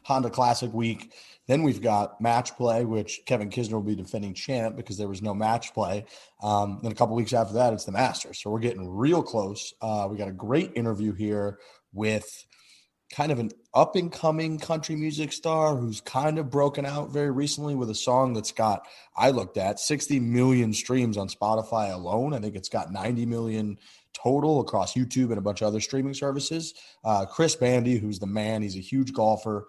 Honda Classic week. Then we've got match play, which Kevin Kisner will be defending champ because there was no match play. Then a couple weeks after that, it's the Masters. So we're getting real close. We got a great interview here with kind of an up-and-coming country music star who's kind of broken out very recently with a song that's got, I looked at, 60 million streams on Spotify alone. I think it's got 90 million total across YouTube and a bunch of other streaming services. Chris Bandy, who's the man, he's a huge golfer,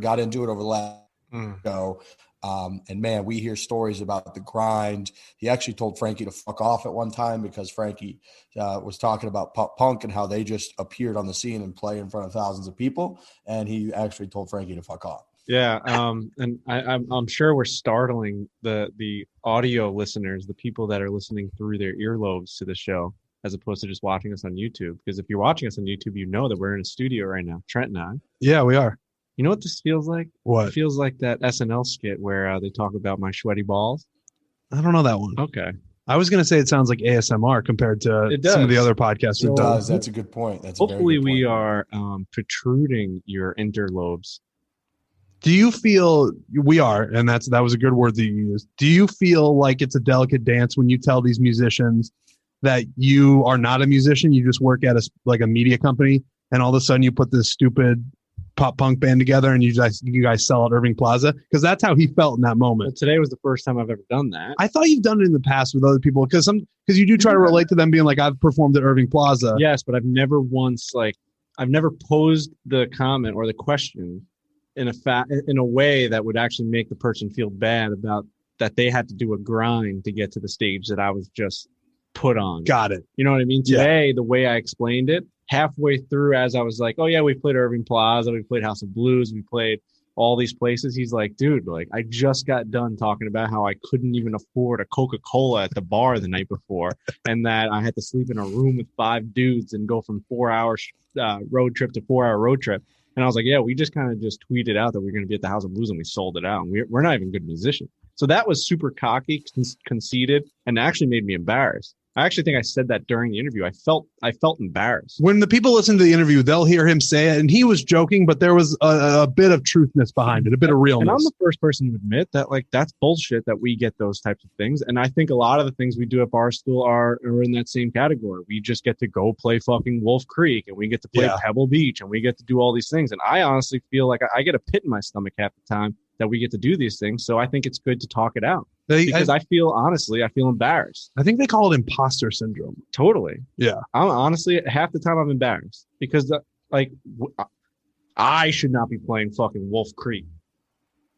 got into it over the last ago. And man, we hear stories about the grind. He actually told Frankie to fuck off at one time because Frankie was talking about pop punk and how they just appeared on the scene and play in front of thousands of people. And he actually told Frankie to fuck off. Yeah. And I'm sure we're startling the audio listeners, the people that are listening through their earlobes to the show, as opposed to just watching us on YouTube. Because if you're watching us on YouTube, you know that we're in a studio right now, Trent and I. Yeah, we are. You know what this feels like? What? It feels like that SNL skit where they talk about my sweaty balls. I don't know that one. Okay. I was going to say it sounds like ASMR compared to some of the other podcasts we've done. That's a good point. Hopefully we are protruding your interlobes. Do you feel we are, and that was a good word that you used. Do you feel like it's a delicate dance when you tell these musicians that you are not a musician, you just work at a media company, and all of a sudden you put this stupid pop punk band together and you guys sell at Irving Plaza? Because that's how he felt in that moment. Well, today was the first time I've ever done that. I thought you've done it in the past with other people because you do try to relate to them being like, I've performed at Irving Plaza. Yes, but I've never posed the comment or the question in a way that would actually make the person feel bad about that they had to do a grind to get to the stage that I was just put on. Got it. You know what I mean? Today, the way I explained it, halfway through, as I was like, oh yeah, we played Irving Plaza, we played House of Blues, we played all these places. He's like, dude, like I just got done talking about how I couldn't even afford a Coca-Cola at the bar the night before, and that I had to sleep in a room with 5 dudes and go from 4-hour road trip to 4-hour road trip. And I was like, yeah, we just kind of just tweeted out that we're going to be at the House of Blues and we sold it out. And we're not even good musicians. So that was super cocky, conceited, and actually made me embarrassed. I actually think I said that during the interview. I felt embarrassed. When the people listen to the interview, they'll hear him say it, and he was joking, but there was a bit of truthness behind it, a bit of realness. And I'm the first person to admit that, like, that's bullshit that we get those types of things. And I think a lot of the things we do at Barstool are in that same category. We just get to go play fucking Wolf Creek, and we get to play Pebble Beach, and we get to do all these things. And I honestly feel like I get a pit in my stomach half the time that we get to do these things. So I think it's good to talk it out. Because I feel embarrassed. I think they call it imposter syndrome. Totally. Yeah. I'm honestly, half the time I'm embarrassed because I should not be playing fucking Wolf Creek.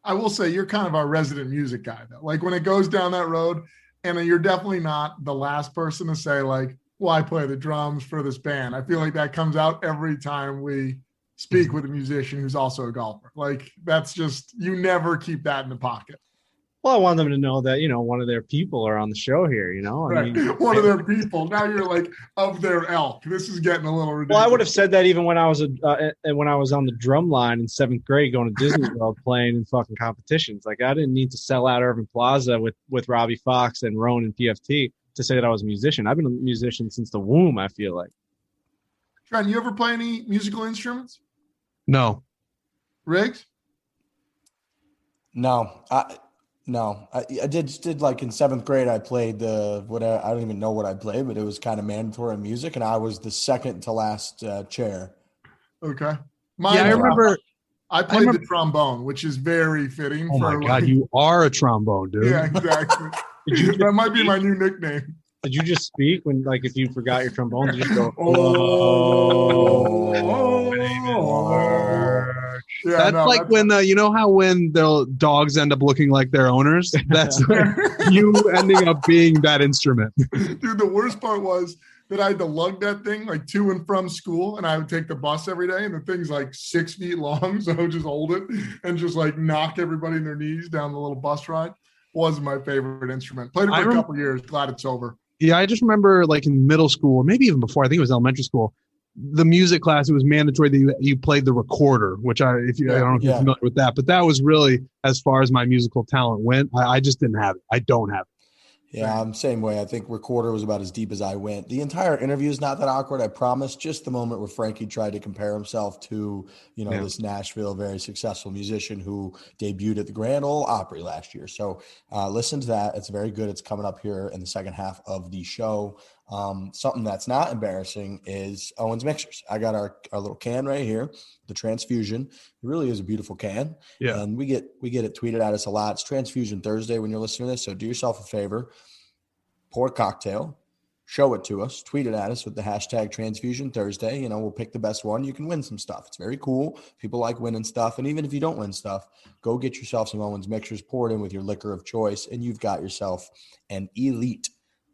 I will say you're kind of our resident music guy though. Like when it goes down that road, and you're definitely not the last person to say like, well, I play the drums for this band. I feel like that comes out every time we speak with a musician who's also a golfer. Like that's just, you never keep that in the pocket. Well, I want them to know that, one of their people are on the show here, Right. One of their people. Now you're like of their elk. This is getting a little ridiculous. Well, I would have said that even when I was on the drum line in 7th grade going to Disney World playing in fucking competitions. Like I didn't need to sell out Irving Plaza with Robbie Fox and Roan and PFT to say that I was a musician. I've been a musician since the womb, I feel like. Trent, you ever play any musical instruments? No. Riggs? No. I did like in 7th grade. I played I don't even know what I played, but it was kind of mandatory music, and I was the second to last chair. Okay. I remember. I played the trombone, which is very fitting. Oh my God, you are a trombone, dude. Yeah, exactly. That might be my new nickname. Did you just speak when, like, if you forgot your trombone, you just go, Yeah, that's when you know how when the dogs end up looking like their owners? That's you ending up being that instrument. Dude, the worst part was that I had to lug that thing like to and from school, and I would take the bus every day, and the thing's like 6 feet long, so I would just hold it and just like knock everybody in their knees down the little bus ride. Wasn't my favorite instrument. Played it for a couple years. Glad it's over. Yeah, I just remember like in middle school, or maybe even before, I think it was elementary school, the music class, it was mandatory that you played the recorder, which I don't know if you're familiar with that, but that was really as far as my musical talent went. I just didn't have it. I don't have it. Yeah, I'm same way. I think recorder was about as deep as I went. The entire interview is not that awkward, I promise. Just the moment where Frankie tried to compare himself to, this Nashville very successful musician who debuted at the Grand Ole Opry last year. So listen to that. It's very good. It's coming up here in the second half of the show. Something that's not embarrassing is Owen's Mixers. I got our little can right here, the Transfusion. It really is a beautiful can. Yeah. And we get it tweeted at us a lot. It's Transfusion Thursday when you're listening to this. So do yourself a favor, pour a cocktail, show it to us, tweet it at us with the hashtag Transfusion Thursday. We'll pick the best one. You can win some stuff. It's very cool. People like winning stuff. And even if you don't win stuff, go get yourself some Owen's Mixers, pour it in with your liquor of choice, and you've got yourself an elite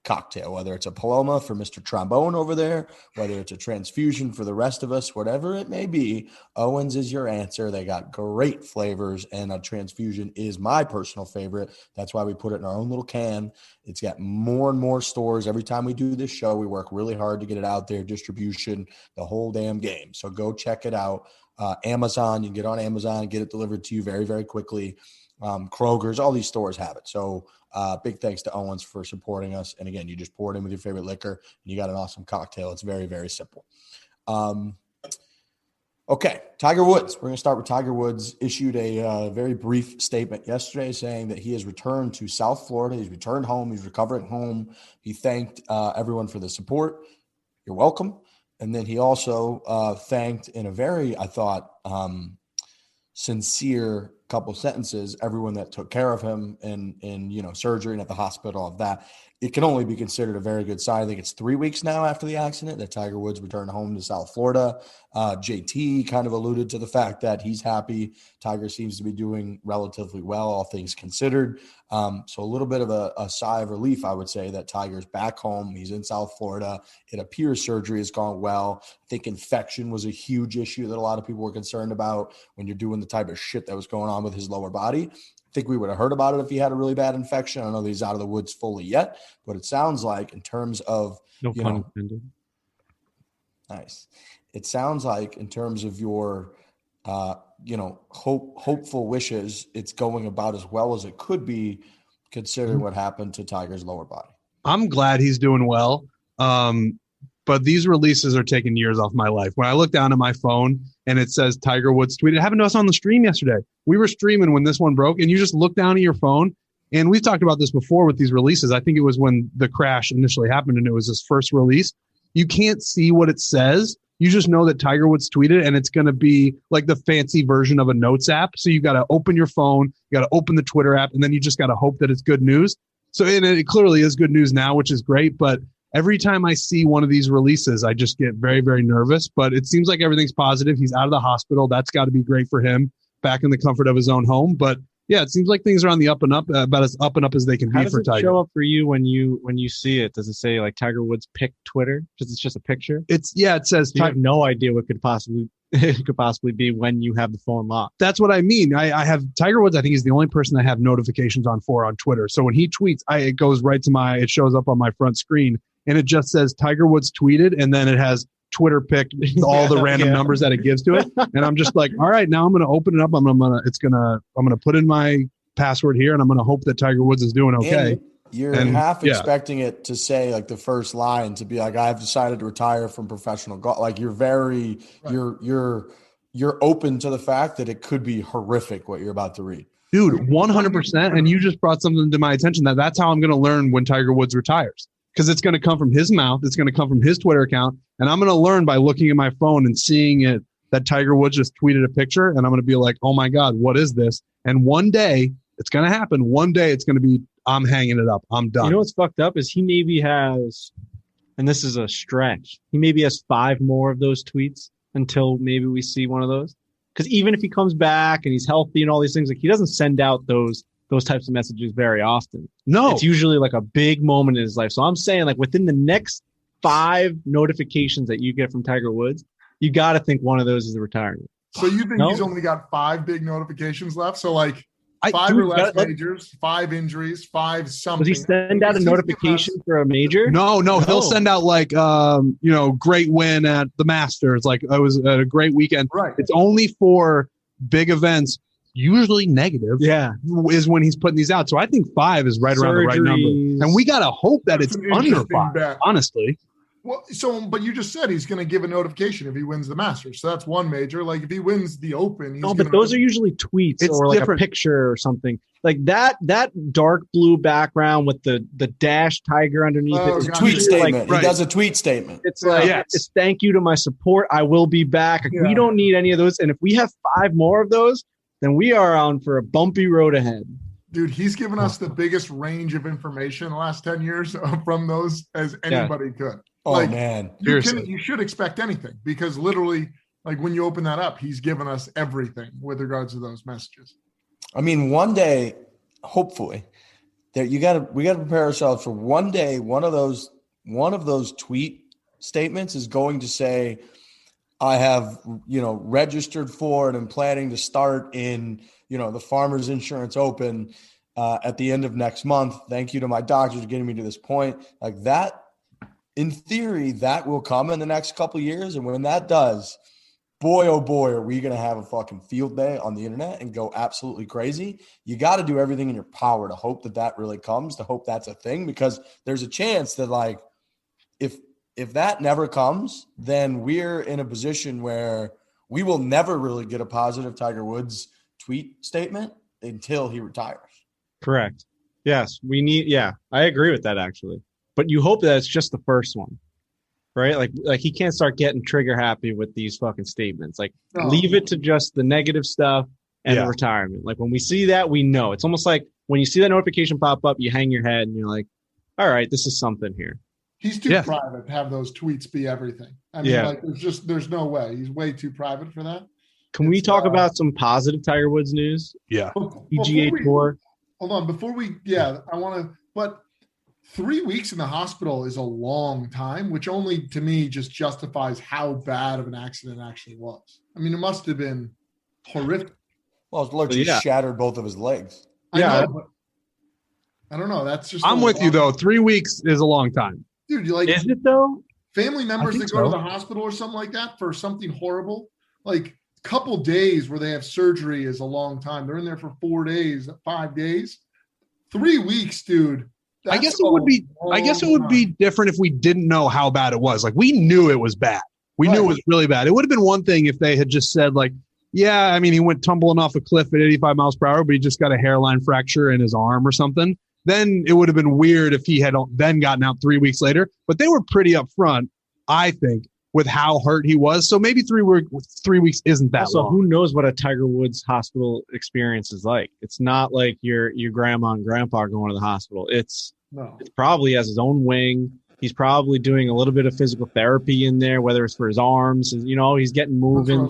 cocktail, whether it's a Paloma for Mr. Trombone over there, whether it's a Transfusion for the rest of us, whatever it may be, Owens is your answer. They got great flavors, and a Transfusion is my personal favorite. That's why we put it in our own little can. It's got more and more stores. Every time we do this show, we work really hard to get it out there, distribution, the whole damn game. So go check it out. Amazon, you can get on Amazon, get it delivered to you very, very quickly. Kroger's, all these stores have it. So big thanks to Owens for supporting us. And again, you just pour it in with your favorite liquor and you got an awesome cocktail. It's very, very simple. Okay, Tiger Woods. We're going to start with Tiger Woods. Issued a very brief statement yesterday saying that he has returned to South Florida. He's returned home. He's recovering home. He thanked everyone for the support. You're welcome. And then he also thanked in a very, I thought, sincere couple sentences, everyone that took care of him in surgery and at the hospital of that. It can only be considered a very good sign. I think it's 3 weeks now after the accident that Tiger Woods returned home to South Florida. JT kind of alluded to the fact that he's happy. Tiger seems to be doing relatively well, all things considered. So a little bit of a sigh of relief, I would say, that Tiger's back home. He's in South Florida. It appears surgery has gone well. I think infection was a huge issue that a lot of people were concerned about when you're doing the type of shit that was going on with his lower body. I think we would have heard about it if he had a really bad infection. I don't know that he's out of the woods fully yet, but it sounds like in terms of no pun intended. Nice. It sounds like in terms of your hopeful wishes, it's going about as well as it could be considering what happened to Tiger's lower body. I'm glad he's doing well. But these releases are taking years off my life. When I look down at my phone and it says Tiger Woods tweeted, it happened to us on the stream yesterday. We were streaming when this one broke, and you just look down at your phone. And we've talked about this before with these releases. I think it was when the crash initially happened and it was his first release. You can't see what it says. You just know that Tiger Woods tweeted, and it's going to be like the fancy version of a notes app. So you got to open your phone, you got to open the Twitter app, and then you just got to hope that it's good news. So and it clearly is good news now, which is great. But every time I see one of these releases, I just get very, very nervous. But it seems like everything's positive. He's out of the hospital. That's got to be great for him, back in the comfort of his own home. But yeah, it seems like things are on the up and up, about as up and up as they can be for Tiger. How does it show up for you when you see it? Does it say like Tiger Woods picked Twitter? Because it's just a picture. It says. You have no idea what could possibly be when you have the phone locked. That's what I mean. I have Tiger Woods. I think he's the only person I have notifications on Twitter. So when he tweets, it goes right to it shows up on my front screen, and it just says Tiger Woods tweeted, and then it has Twitter picked all the random numbers that it gives to it. And I'm just like, all right, now I'm going to open it up. I'm going to put in my password here, and I'm going to hope that Tiger Woods is doing okay. And you're expecting it to say like the first line to be like, I've decided to retire from professional golf. Like you're very, you're open to the fact that it could be horrific what you're about to read. Dude, 100%. And you just brought something to my attention that's how I'm going to learn when Tiger Woods retires. Because it's going to come from his mouth. It's going to come from his Twitter account. And I'm going to learn by looking at my phone and seeing it that Tiger Woods just tweeted a picture. And I'm going to be like, oh my God, what is this? And one day it's going to happen. One day it's going to be, I'm hanging it up. I'm done. You know what's fucked up is he maybe has, and this is a stretch, he maybe has 5 more of those tweets until maybe we see one of those. Because even if he comes back and he's healthy and all these things, like he doesn't send out those types of messages very often. No. It's usually like a big moment in his life. So I'm saying like within the next 5 notifications that you get from Tiger Woods, you got to think one of those is the retirement. So you think he's only got 5 big notifications left? So like 5 or less majors, 5 injuries, 5 something. Does he send out a notification for a major? No. He'll send out like, great win at the Masters. Like it was a great weekend. Right. It's only for big events. usually negative. Yeah. Is when he's putting these out. So I think 5 is right around the right number. And we got to hope that That's it's an under interesting 5, bet. honestly. Well, but you just said he's going to give a notification if he wins the Masters. So that's one major. Like if he wins the Open, but those are usually tweets It's or like different. a picture or something like that. That dark blue background with the dash tiger underneath Oh, it. Is gotcha. Tweet usually statement. Right. He does a tweet statement. It's like, Yes. it's thank you to my support. I will be back. Yeah. We don't need any of those. And if we have 5 more of those, then we are on for a bumpy road ahead. Dude, he's given us the biggest range of information in the last 10 years from those as anybody could. Oh, Like, man. you should expect anything because literally, like when you open that up, he's given us everything with regards to those messages. I mean, one day, hopefully, that we got to prepare ourselves for one day. One of those tweet statements is going to say, "I have registered for and am planning to start in the Farmers Insurance Open at the end of next month. Thank you to my doctors for getting me to this point." Like that. In theory, that will come in the next couple of years. And when that does, boy, oh boy, are we going to have a fucking field day on the internet and go absolutely crazy. You got to do everything in your power to hope that really comes, to hope that's a thing, because there's a chance that like, if that never comes, then we're in a position where we will never really get a positive Tiger Woods tweet statement until he retires. Correct. Yes. I agree with that actually. But you hope that it's just the first one, right? Like he can't start getting trigger happy with these fucking statements. Like leave it to just the negative stuff and the retirement. Like when we see that, we know. It's almost like when you see that notification pop up, you hang your head and you're like, all right, this is something here. He's too private to have those tweets be everything. I mean, like there's no way. He's way too private for that. Can we talk about some positive Tiger Woods news? Yeah. PGA Tour. Hold on. Before we, I want to, but 3 weeks in the hospital is a long time, which only to me just justifies how bad of an accident it actually was. I mean, it must have been horrific. Well, look, he shattered both of his legs. I know, but I don't know. That's just. I'm with you though. 3 weeks is a long time. Dude, like, is it though? Family members that go to the hospital or something like that for something horrible, like a couple days where they have surgery is a long time. They're in there for 4 days, 5 days, 3 weeks, dude. I guess it would be different if we didn't know how bad it was. Like we knew it was bad. We knew it was really bad. It would have been one thing if they had just said like, yeah, I mean, he went tumbling off a cliff at 85 miles per hour, but he just got a hairline fracture in his arm or something. Then it would have been weird if he had then gotten out 3 weeks later. But they were pretty upfront, I think, with how hurt he was. So maybe 3 weeks isn't that long. So who knows what a Tiger Woods hospital experience is like? It's not like your grandma and grandpa going to the hospital. It's probably has his own wing. He's probably doing a little bit of physical therapy in there, whether it's for his arms. And, he's getting moving.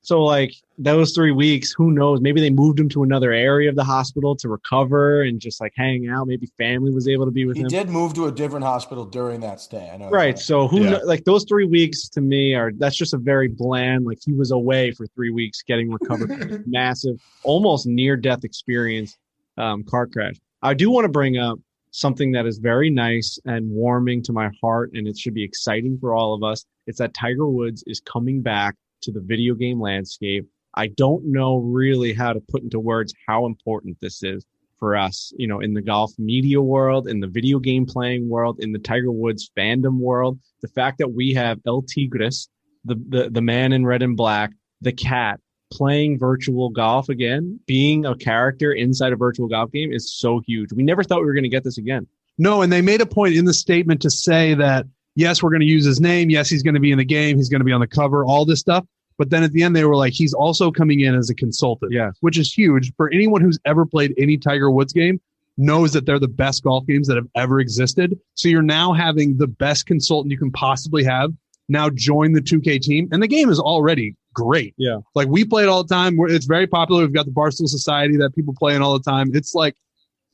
So like those 3 weeks, who knows? Maybe they moved him to another area of the hospital to recover and just like hang out. Maybe family was able to be with him. He did move to a different hospital during that stay. I know. Right. So like those 3 weeks to me that's just a very bland, like he was away for 3 weeks getting recovered from this massive, almost near death experience, car crash. I do want to bring up something that is very nice and warming to my heart, and it should be exciting for all of us. It's that Tiger Woods is coming back to the video game landscape. I don't know really how to put into words how important this is for us, in the golf media world, in the video game playing world, in the Tiger Woods fandom world. The fact that we have El Tigres, the man in red and black, the cat, playing virtual golf again, being a character inside a virtual golf game is so huge. We never thought we were going to get this again. No, and they made a point in the statement to say that, yes, we're going to use his name. Yes, he's going to be in the game. He's going to be on the cover, all this stuff. But then at the end, they were like, he's also coming in as a consultant, which is huge. For anyone who's ever played any Tiger Woods game knows that they're the best golf games that have ever existed. So you're now having the best consultant you can possibly have now join the 2K team. And the game is already great. Yeah. Like we play it all the time. It's very popular. We've got the Barstool Society that people play in all the time. It's like,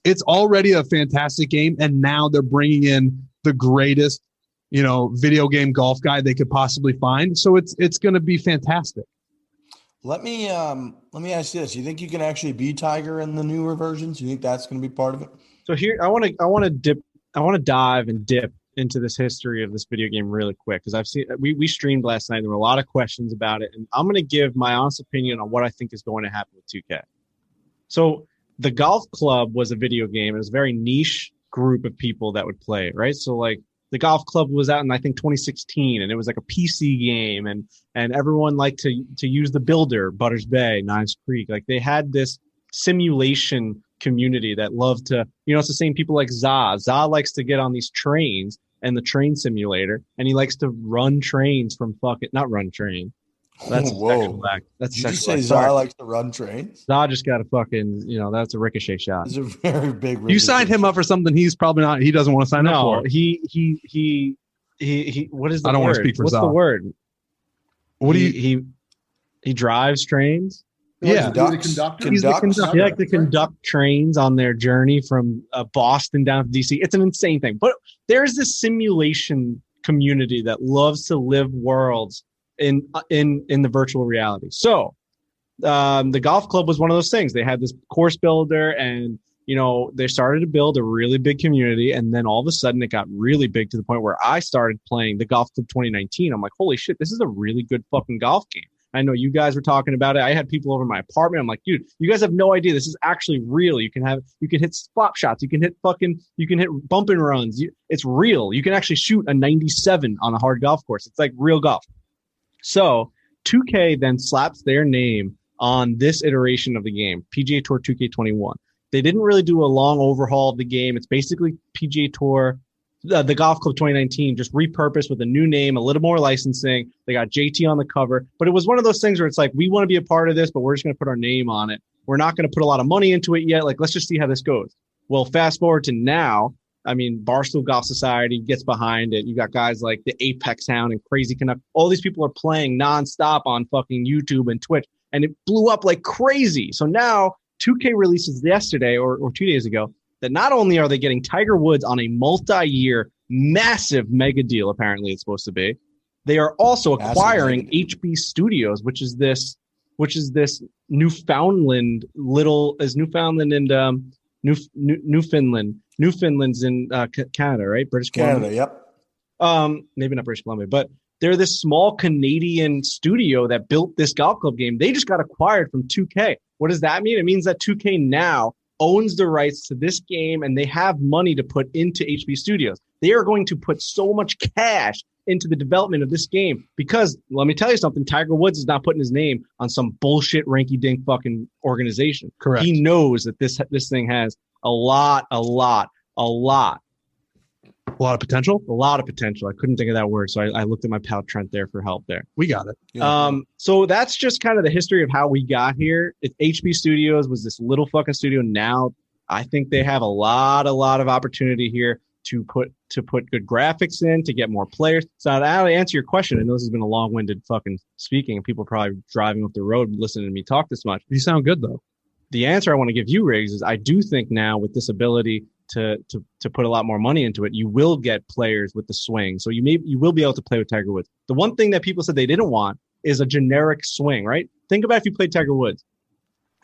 it's already a fantastic game. And now they're bringing in the greatest, video game golf guy they could possibly find. So it's going to be fantastic. Let me ask you this. You think you can actually be Tiger in the newer versions? You think that's going to be part of it? So here, I want to dive and dip into this history of this video game really quick because I've seen we streamed last night. There were a lot of questions about it, and I'm going to give my honest opinion on what I think is going to happen with 2K. So the golf club was a video game. It was a very niche group of people that would play it, right? So like the golf club was out in I think 2016, and it was like a PC game, and everyone liked to use the builder, Butters Bay, Knives Creek. Like they had this simulation community that loved to, it's the same people like Za. Za likes to get on these trains and the train simulator, and he likes to run trains from not run train. That's whoa. That's Did you say Za likes to run trains? Za just got a fucking, that's a ricochet shot. It's a very big ricochet. You signed him up for something he's probably not, he doesn't want to sign up for. He what is the word? I don't want to speak for Za. What's the word? What do you, he drives trains? Yeah, He's the conductor. He like to conduct trains on their journey from Boston down to DC. It's an insane thing. But there's this simulation community that loves to live worlds in the virtual reality. So the golf club was one of those things. They had this course builder, and they started to build a really big community, and then all of a sudden it got really big to the point where I started playing the Golf Club 2019. I'm like, holy shit, this is a really good fucking golf game. I know you guys were talking about it. I had people over my apartment. I'm like, dude, you guys have no idea. This is actually real. You can hit flop shots. You can hit bump and runs. It's real. You can actually shoot a 97 on a hard golf course. It's like real golf. So 2K then slaps their name on this iteration of the game, PGA Tour 2K21. They didn't really do a long overhaul of the game. It's basically PGA Tour, the Golf Club 2019, just repurposed with a new name, a little more licensing. They got JT on the cover, but it was one of those things where it's like, we want to be a part of this, but we're just going to put our name on it. We're not going to put a lot of money into it yet. Like, let's just see how this goes. Well, fast forward to now. I mean, Barstool Golf Society gets behind it. You got guys like the Apex Hound and Crazy Canuck. All these people are playing nonstop on fucking YouTube and Twitch, and it blew up like crazy. So now 2K releases yesterday or 2 days ago that not only are they getting Tiger Woods on a multi-year massive mega deal, apparently it's supposed to be, they are also acquiring HB Studios, which is this Newfoundland's in Canada, right? British Columbia. Yep. Maybe not British Columbia, but they're this small Canadian studio that built this golf club game. They just got acquired from 2K. What does that mean? It means that 2K now owns the rights to this game, and they have money to put into HB Studios. They are going to put so much cash into the development of this game because, let me tell you something, Tiger Woods is not putting his name on some bullshit ranky-dink fucking organization. Correct. He knows that this thing has a lot of potential. A lot of potential. I couldn't think of that word, so I looked at my pal Trent there for help there. We got it. Yeah. So that's just kind of the history of how we got here. HB Studios was this little fucking studio. Now I think they have a lot of opportunity here to put good graphics in, to get more players. So to answer your question, I know this has been a long-winded fucking speaking, and people are probably driving up the road listening to me talk this much. You sound good though. The answer I want to give you, Riggs, is I do think now with this ability to put a lot more money into it, you will get players with the swing. So you will be able to play with Tiger Woods. The one thing that people said they didn't want is a generic swing, right? Think about if you played Tiger Woods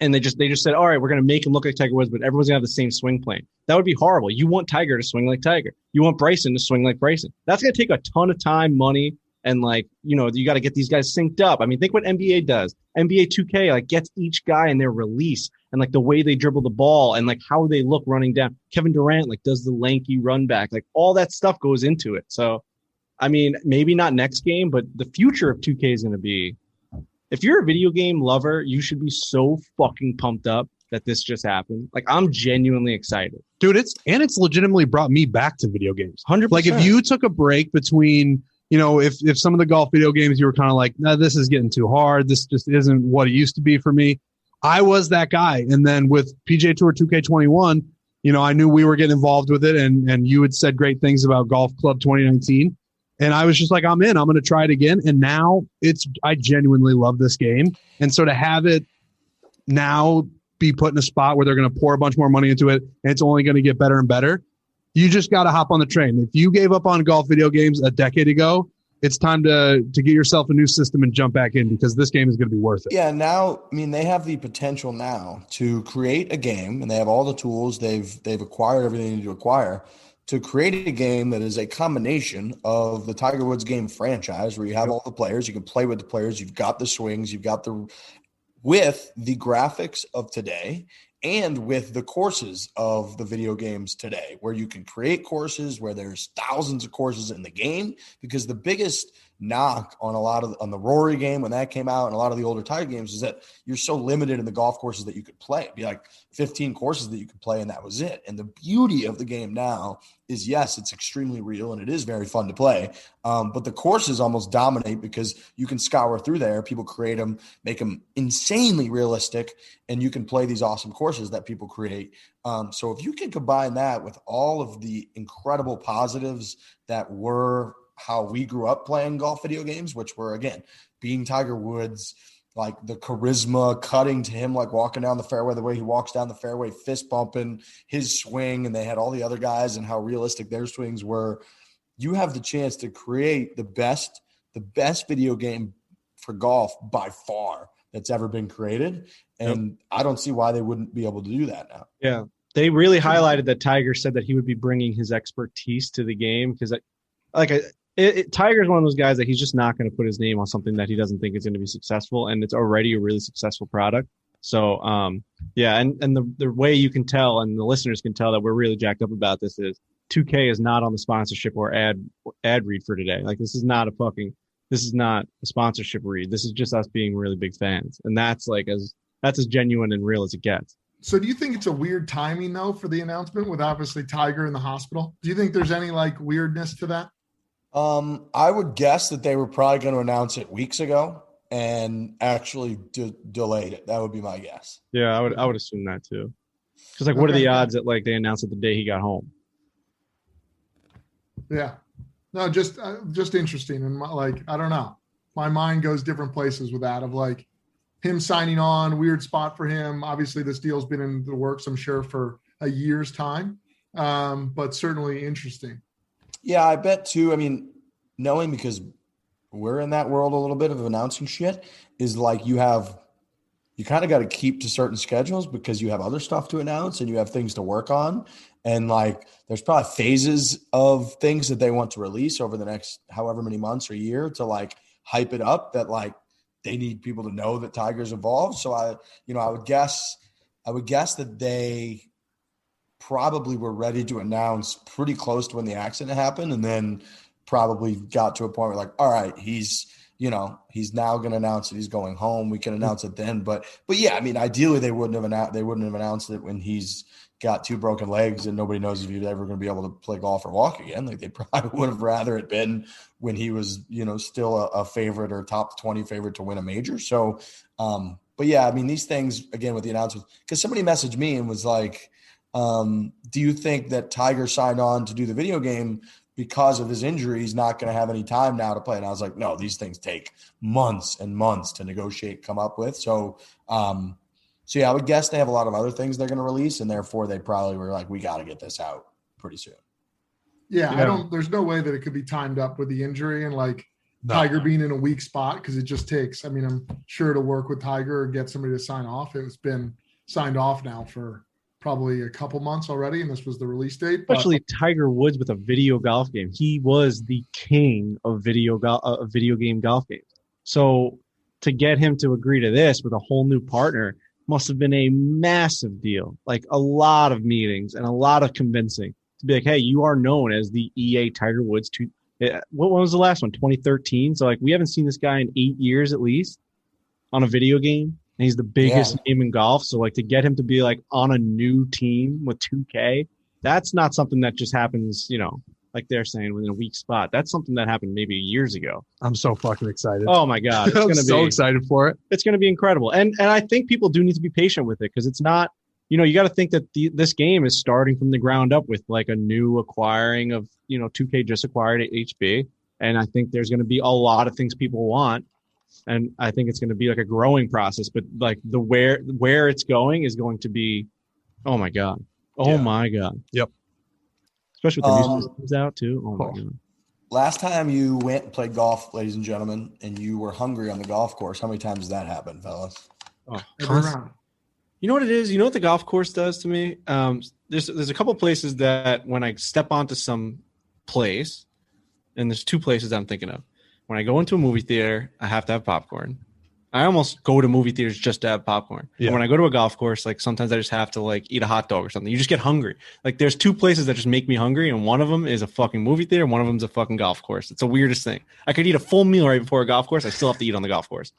and they just said, all right, we're going to make him look like Tiger Woods, but everyone's going to have the same swing plane. That would be horrible. You want Tiger to swing like Tiger. You want Bryson to swing like Bryson. That's going to take a ton of time, money, and you got to get these guys synced up. I mean, think what NBA does. NBA 2K gets each guy in their release and the way they dribble the ball and how they look running down. Kevin Durant does the lanky run back. All that stuff goes into it. So, I mean, maybe not next game, but the future of 2K is going to be, if you're a video game lover, you should be so fucking pumped up that this just happened. I'm genuinely excited. Dude, it's legitimately brought me back to video games. 100%. If you took a break between, if some of the golf video games you were kind of like, nah, this is getting too hard. This just isn't what it used to be for me. I was that guy. And then with PGA Tour 2K21, I knew we were getting involved with it, and you had said great things about Golf Club 2019. And I was just like, I'm in. I'm going to try it again. And now I genuinely love this game. And so to have it now be put in a spot where they're going to pour a bunch more money into it, and it's only going to get better and better, you just got to hop on the train. If you gave up on golf video games a decade ago, it's time to get yourself a new system and jump back in, because this game is going to be worth it. Yeah, now, I mean, they have the potential now to create a game, and they have all the tools. They've acquired everything they need to acquire to create a game that is a combination of the Tiger Woods game franchise, where you have all the players, you can play with the players, you've got the swings, you've got with the graphics of today and with the courses of the video games today, where you can create courses, where there's thousands of courses in the game. Because the biggest knock on on the Rory game when that came out and a lot of the older Tiger games is that you're so limited in the golf courses that you could play. It'd be like 15 courses that you could play and that was it. And the beauty of the game now is, yes, it's extremely real and it is very fun to play. But the courses almost dominate because you can scour through there. People create them, make them insanely realistic, and you can play these awesome courses that people create. So if you can combine that with all of the incredible positives that were how we grew up playing golf video games, which were, again, being Tiger Woods, like the charisma, cutting to him, like walking down the fairway, the way he walks down the fairway, fist bumping, his swing, and they had all the other guys and how realistic their swings were. You have the chance to create the best video game for golf by far that's ever been created. And I don't see why they wouldn't be able to do that now. Yeah. They really highlighted that Tiger said that he would be bringing his expertise to the game, because Tiger's one of those guys that he's just not going to put his name on something that he doesn't think is going to be successful, and it's already a really successful product. So, and the way you can tell, and the listeners can tell, that we're really jacked up about this is 2K is not on the sponsorship or ad read for today. Like, this is not a sponsorship read. This is just us being really big fans, and that's as genuine and real as it gets. So do you think it's a weird timing though for the announcement with obviously Tiger in the hospital? Do you think there's any like weirdness to that? I would guess that they were probably going to announce it weeks ago and actually delayed it. That would be my guess. Yeah, I would assume that too. Because what are the odds that they announced it the day he got home? Yeah, no, just interesting, and I don't know. My mind goes different places with that, of like him signing on, weird spot for him. Obviously, this deal's been in the works, I'm sure, for a year's time, but certainly interesting. Yeah, I bet too. I mean, knowing, because we're in that world a little bit of announcing shit, is like you kind of got to keep to certain schedules because you have other stuff to announce and you have things to work on. And like, there's probably phases of things that they want to release over the next however many months or year to like hype it up, that like they need people to know that Tiger's involved. So I would guess that they probably were ready to announce pretty close to when the accident happened, and then probably got to a point where like, all right, he's now going to announce that he's going home. We can announce it then. But yeah, I mean, ideally they wouldn't have announced it when he's got 2 broken legs and nobody knows if he's ever going to be able to play golf or walk again. Like, they probably would have rather it been when he was, still a favorite or top 20 favorite to win a major. So, but yeah, I mean, these things, again, with the announcements, because somebody messaged me and was like, do you think that Tiger signed on to do the video game because of his injury? He's not going to have any time now to play. And I was like, no, these things take months and months to negotiate, come up with. So yeah, I would guess they have a lot of other things they're going to release, and therefore they probably were like, we got to get this out pretty soon. Yeah, there's no way that it could be timed up with the injury and like Tiger being in a weak spot, because it just takes, I mean, I'm sure to work with Tiger or get somebody to sign off. It's been signed off now for probably a couple months already, and this was the release date. Especially Tiger Woods with a video golf game. He was the king of video game golf games. So to get him to agree to this with a whole new partner must have been a massive deal. Like, a lot of meetings and a lot of convincing to be like, hey, you are known as the EA Tiger Woods. What was the last one? 2013. So like, we haven't seen this guy in 8 years at least on a video game. And he's the biggest name in golf. So like, to get him to be like on a new team with 2K, that's not something that just happens, like they're saying, within a weak spot. That's something that happened maybe years ago. I'm so fucking excited. Oh my God. It's I'm so excited for it. It's going to be incredible. And I think people do need to be patient with it, because it's not, you got to think that this game is starting from the ground up with like a new acquiring of, 2K just acquired HB. And I think there's going to be a lot of things people want. And I think it's going to be like a growing process, but like the where it's going is going to be, oh my God. Oh my God. Yep. Especially with the new systems out too. Oh my God. Last time you went and played golf, ladies and gentlemen, and you were hungry on the golf course, how many times has that happened, fellas? Oh, every round. You know what it is? You know what the golf course does to me? There's a couple places that when I step onto some place, and there's two places I'm thinking of. When I go into a movie theater, I have to have popcorn. I almost go to movie theaters just to have popcorn. Yeah. And when I go to a golf course, like sometimes I just have to like eat a hot dog or something. You just get hungry. Like there's two places that just make me hungry, and one of them is a fucking movie theater, and one of them is a fucking golf course. It's the weirdest thing. I could eat a full meal right before a golf course. I still have to eat on the golf course.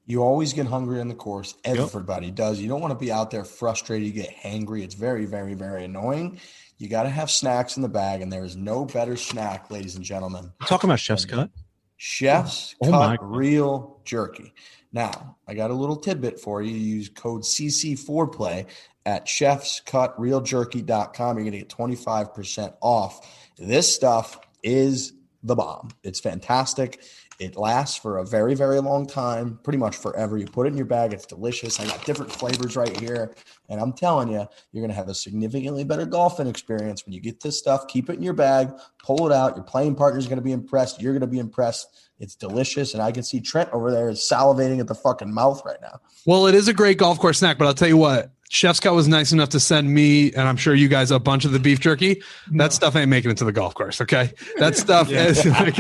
You always get hungry on the course. Everybody does. You don't want to be out there frustrated. You get hangry. It's very, very, very annoying. You got to have snacks in the bag, and there is no better snack, ladies and gentlemen. You're talking about Chef's Cut? Chef's Cut Real Jerky. Now, I got a little tidbit for you. Use code CC4Play at chefscutrealjerky.com. You're going to get 25% off. This stuff is the bomb. It's fantastic. It lasts for a very, very long time, pretty much forever. You put it in your bag. It's delicious. I got different flavors right here. And I'm telling you, you're going to have a significantly better golfing experience when you get this stuff. Keep it in your bag. Pull it out. Your playing partner's going to be impressed. You're going to be impressed. It's delicious. And I can see Trent over there is salivating at the fucking mouth right now. Well, it is a great golf course snack, but I'll tell you what. Chef's Cut was nice enough to send me, and I'm sure you guys, a bunch of the beef jerky. That stuff ain't making it to the golf course, okay? That stuff is like,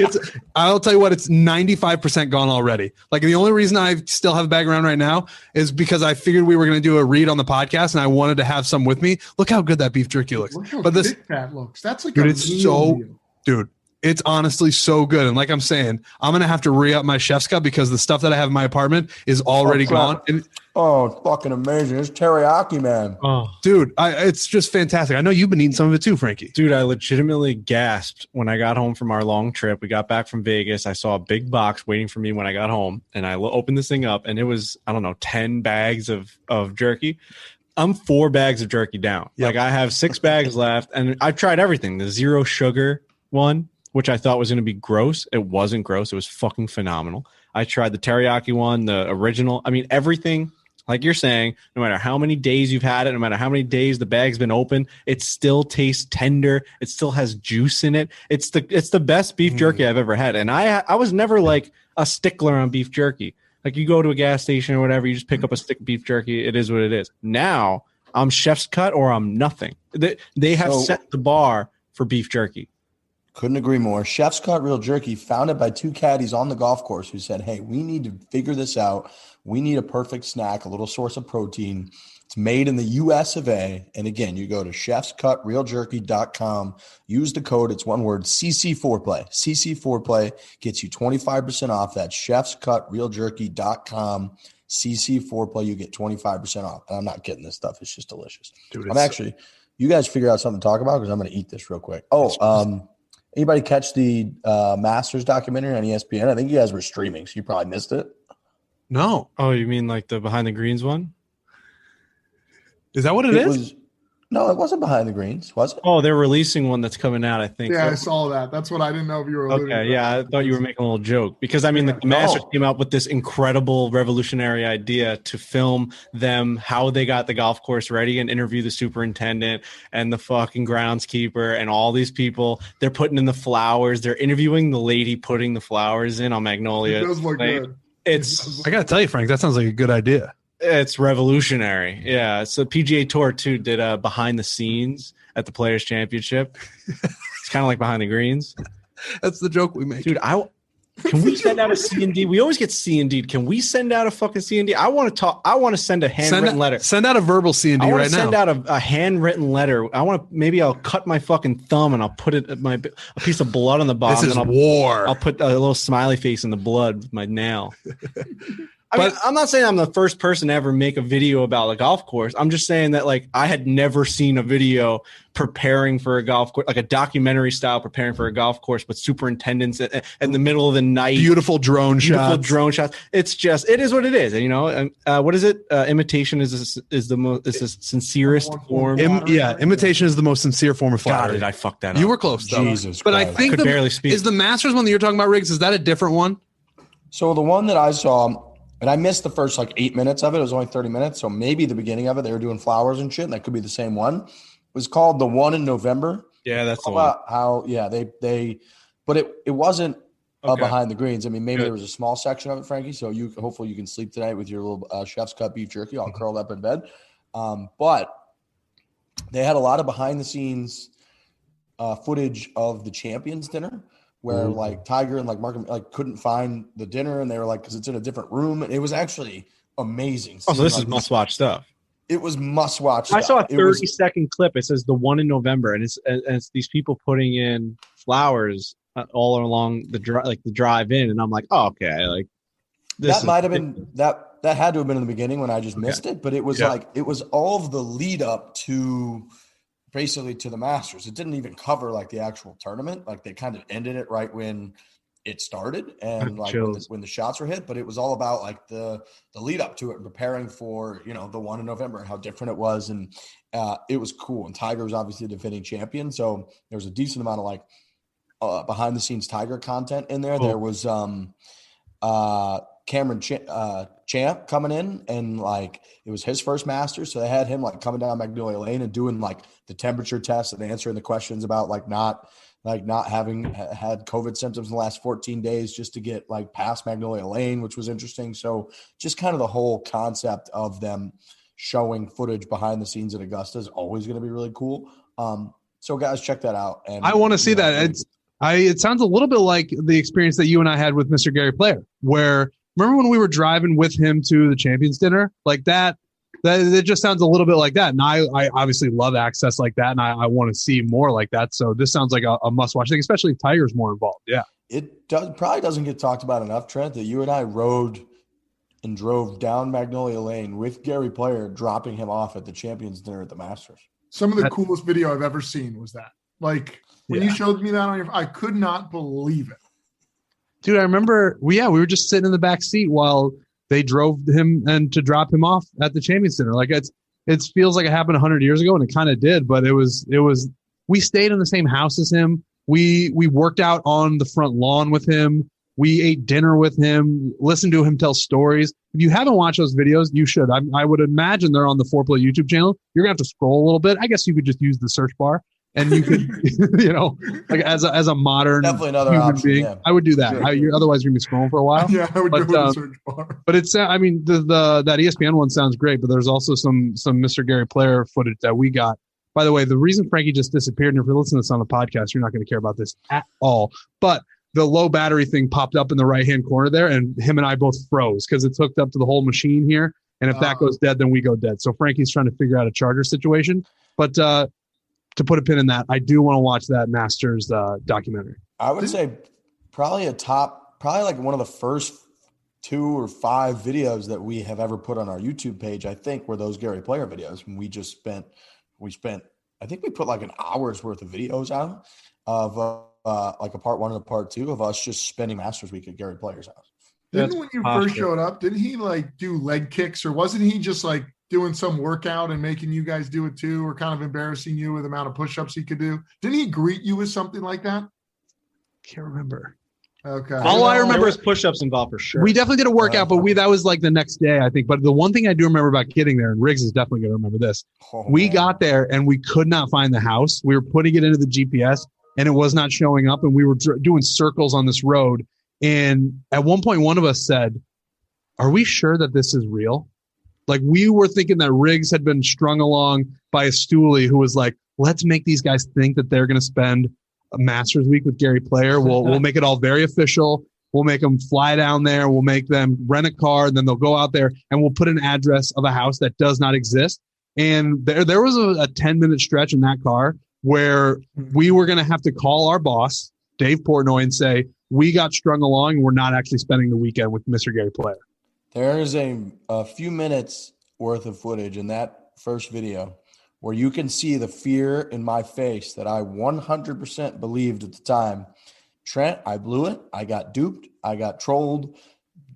I'll tell you what, it's 95% gone already. Like the only reason I still have a bag around right now is because I figured we were going to do a read on the podcast, and I wanted to have some with me. Look how good that beef jerky looks. Look how thick that looks. That's like dude, it's honestly so good. And like I'm saying, I'm going to have to re-up my Chef's Cut because the stuff that I have in my apartment is already gone. Oh, it's fucking amazing. It's teriyaki, man. Oh, dude, it's just fantastic. I know you've been eating some of it too, Frankie. Dude, I legitimately gasped when I got home from our long trip. We got back from Vegas. I saw a big box waiting for me when I got home, and I opened this thing up, and it was, 10 bags of jerky. I'm 4 bags of jerky down. Yep. Like I have 6 bags left, and I've tried everything. The zero sugar one, which I thought was going to be gross. It wasn't gross. It was fucking phenomenal. I tried the teriyaki one, the original. I mean, everything. Like you're saying, no matter how many days you've had it, no matter how many days the bag's been open, it still tastes tender. It still has juice in it. It's the best beef jerky I've ever had. And I was never like a stickler on beef jerky. Like you go to a gas station or whatever, you just pick up a stick of beef jerky. It is what it is. Now I'm Chef's Cut or I'm nothing. They have set the bar for beef jerky. Couldn't agree more. Chef's Cut Real Jerky, founded by 2 caddies on the golf course who said, hey, we need to figure this out. We need a perfect snack, a little source of protein. It's made in the US of A. And again, you go to chefscutrealjerky.com. Use the code. It's one word, CC4Play. CC4Play gets you 25% off. That's chefscutrealjerky.com. CC4Play, you get 25% off. And I'm not kidding. This stuff is just delicious. Dude, you guys figure out something to talk about because I'm going to eat this real quick. Anybody catch the Masters documentary on ESPN? I think you guys were streaming, so you probably missed it. No. Oh, you mean like the Behind the Greens one? Is that what it is? No, it wasn't Behind the Greens, was it? Oh, they're releasing one that's coming out, I think. Yeah, I saw that. That's what I didn't know if you were alluding to. Okay, yeah, I thought you were making a little joke. Because, I mean, the Masters came out with this incredible revolutionary idea to film them, how they got the golf course ready and interview the superintendent and the fucking groundskeeper and all these people. They're putting in the flowers. They're interviewing the lady putting the flowers in on Magnolia. It does look good. I got to tell you, Frank, that sounds like a good idea. It's revolutionary. Yeah. So PGA Tour too did a behind the scenes at the Players Championship. It's kind of like Behind the Greens. That's the joke we make. Dude, can we send out a C&D? We always get C&D. Can we send out a fucking C&D? I want to send a handwritten letter. Send out a verbal C&D right now. Send out a handwritten letter. Maybe I'll cut my fucking thumb and I'll put a piece of blood on the bottom. This is war. I'll put a little smiley face in the blood with my nail. I'm not saying I'm the first person to ever make a video about a golf course. I'm just saying that like I had never seen a video preparing for a golf course, like a documentary style preparing for a golf course, but superintendents in the middle of the night. Beautiful drone shots. It is what it is. And what is it? Imitation is the sincerest form. Imitation is the most sincere form of flattery. God, did I fuck that up? You were close though. Jesus but Christ. I think barely speak. Is the Masters one that you're talking about, Riggs? Is that a different one? So the one that I saw, and I missed the first 8 minutes of it. It was only 30 minutes. So maybe the beginning of it, they were doing flowers and shit. And that could be the same one. It was called the one in November. Yeah, that's the one. But it wasn't Behind the Greens. I mean, maybe there was a small section of it, Frankie. So hopefully you can sleep tonight with your little Chef's Cut beef jerky. I'll curl up in bed. But they had a lot of behind the scenes footage of the champions dinner where like Tiger and like Mark like couldn't find the dinner, and they were like, because it's in a different room. And it was actually amazing. Oh, so this like is must watch stuff. It was must watch. I saw a 30-second clip. It says the one in November, and it's these people putting in flowers all along the drive in, and I'm like, oh, okay, like this that might have been that had to have been in the beginning when I just missed it, but it was like it was all of the lead up to basically to the Masters. It didn't even cover like the actual tournament. Like they kind of ended it right when it started and like when the shots were hit, but it was all about like the lead up to it and preparing for, you know, the one in November and how different it was. And it was cool. And Tiger was obviously the defending champion. So there was a decent amount of like behind the scenes Tiger content in there. There was Cameron Champ coming in, and like it was his first Masters. So they had him like coming down Magnolia Lane and doing like the temperature test and answering the questions about like not having had COVID symptoms in the last 14 days just to get like past Magnolia Lane, which was interesting. So just kind of the whole concept of them showing footage behind the scenes at Augusta is always going to be really cool. So guys, check that out. And I want to see that. It sounds a little bit like the experience that you and I had with Mr. Gary Player, where remember when we were driving with him to the Champions Dinner like that? It just sounds a little bit like that. And I obviously love access like that. And I want to see more like that. So this sounds like a must watch thing, especially if Tiger's more involved. Yeah. It probably doesn't get talked about enough, Trent, that you and I rode and drove down Magnolia Lane with Gary Player, dropping him off at the Champions Dinner at the Masters. Some of the coolest video I've ever seen was that. Like when you showed me that I could not believe it. Dude, I remember, we were just sitting in the back seat while they drove him and to drop him off at the Champions Dinner. Like it feels like it happened 100 years ago, and it kind of did, but it was, we stayed in the same house as him. We worked out on the front lawn with him. We ate dinner with him, listened to him tell stories. If you haven't watched those videos, you should. I would imagine they're on the 4Play YouTube channel. You're going to have to scroll a little bit. I guess you could just use the search bar. And you could, you know, like as a modern definitely another human option, being, yeah. I would do that. Sure. Otherwise, you're gonna be scrolling for a while. Yeah, I would do the search bar. But it's, I mean, that ESPN one sounds great, but there's also some Mr. Gary Player footage that we got. By the way, the reason Frankie just disappeared, and if you're listening to this on the podcast, you're not going to care about this at all. But the low battery thing popped up in the right hand corner there, and him and I both froze because it's hooked up to the whole machine here. And if that goes dead, then we go dead. So Frankie's trying to figure out a charger situation, but. To put a pin in that, I do want to watch that Masters documentary. I would say probably like one of the first 2 or 5 videos that we have ever put on our YouTube page, I think, were those Gary Player videos. And we spent, I think we put like an hour's worth of videos out of like a part 1 and a part 2 of us just spending Masters Week at Gary Player's house. Didn't when you first showed up, didn't he like do leg kicks, or wasn't he just like doing some workout and making you guys do it too, or kind of embarrassing you with the amount of push-ups he could do? Didn't he greet you with something like that? Can't remember. Okay. All I remember is push-ups involved for sure. We definitely did a workout, but that was like the next day, I think. But the one thing I do remember about getting there, and Riggs is definitely going to remember this, we got there and we could not find the house. We were putting it into the GPS and it was not showing up, and we were doing circles on this road. And at one point, one of us said, "Are we sure that this is real?" Like we were thinking that Riggs had been strung along by a stoolie who was like, "Let's make these guys think that they're going to spend a Masters Week with Gary Player. We'll make it all very official. We'll make them fly down there. We'll make them rent a car. And then they'll go out there and we'll put an address of a house that does not exist." And there was a 10-minute stretch in that car where we were going to have to call our boss, Dave Portnoy, and say, "We got strung along and we're not actually spending the weekend with Mr. Gary Player." There is a few minutes worth of footage in that first video where you can see the fear in my face that I 100% believed at the time. Trent, I blew it. I got duped. I got trolled.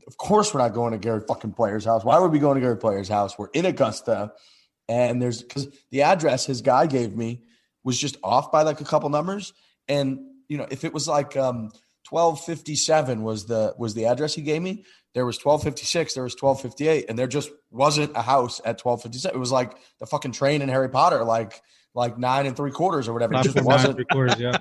Of course we're not going to Gary fucking Player's house. Why would we go to Gary Player's house? We're in Augusta. And because the address his guy gave me was just off by like a couple numbers. And, you know, if it was like 1257 was the address he gave me, there was 1256, there was 1258, and there just wasn't a house at 1257. It was like the fucking train in Harry Potter, like 9 3/4 or whatever. It just wasn't. Yeah.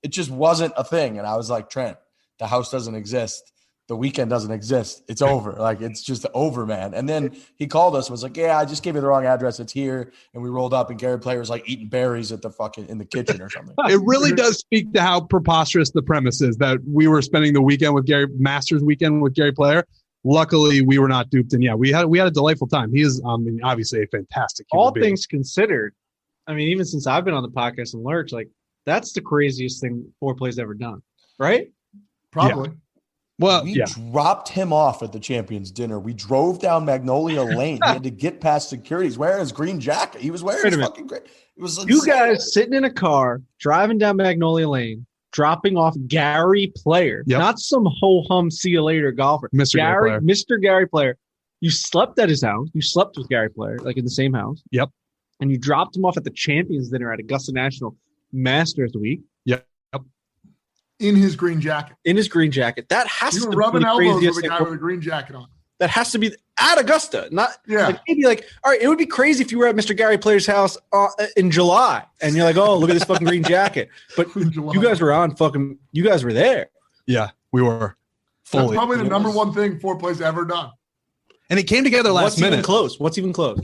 It just wasn't a thing. And I was like, "Trent, the house doesn't exist. the weekend doesn't exist. It's over. Like, it's just over, man. And then he called us and was like, yeah, I just gave you the wrong address. It's here. And we rolled up and Gary Player was like eating berries at the fucking in the kitchen or something. It really does speak to how preposterous the premise is that we were spending the weekend with Masters weekend with Gary Player. Luckily, we were not duped. And yeah, we had a delightful time. He is obviously a fantastic human being. Things considered, I mean, even since I've been on the podcast and Lurch, like, that's the craziest thing Foreplay's ever done, right? Probably. Yeah. Well, we dropped him off at the Champions dinner. We drove down Magnolia Lane. He had to get past security. He's wearing his green jacket. He was wearing his fucking green. It was you guys sitting in a car, driving down Magnolia Lane, dropping off Gary Player, not some ho-hum see you later golfer. Mr. Gary Player. You slept at his house. You slept with Gary Player, like in the same house. Yep. And you dropped him off at the Champions dinner at Augusta National Masters Week. Yep. In his green jacket. That has to be rubbing the elbows craziest with a guy thing. with a green jacket on. That has to be at Augusta, not like maybe like, all right, it would be crazy if you were at Mr. Gary Player's house in July and you're like, oh, look at this fucking green jacket. But you guys were there. Yeah, we were fully. That's probably the number one thing Foreplay's ever done. And it came together last minute. What's even close?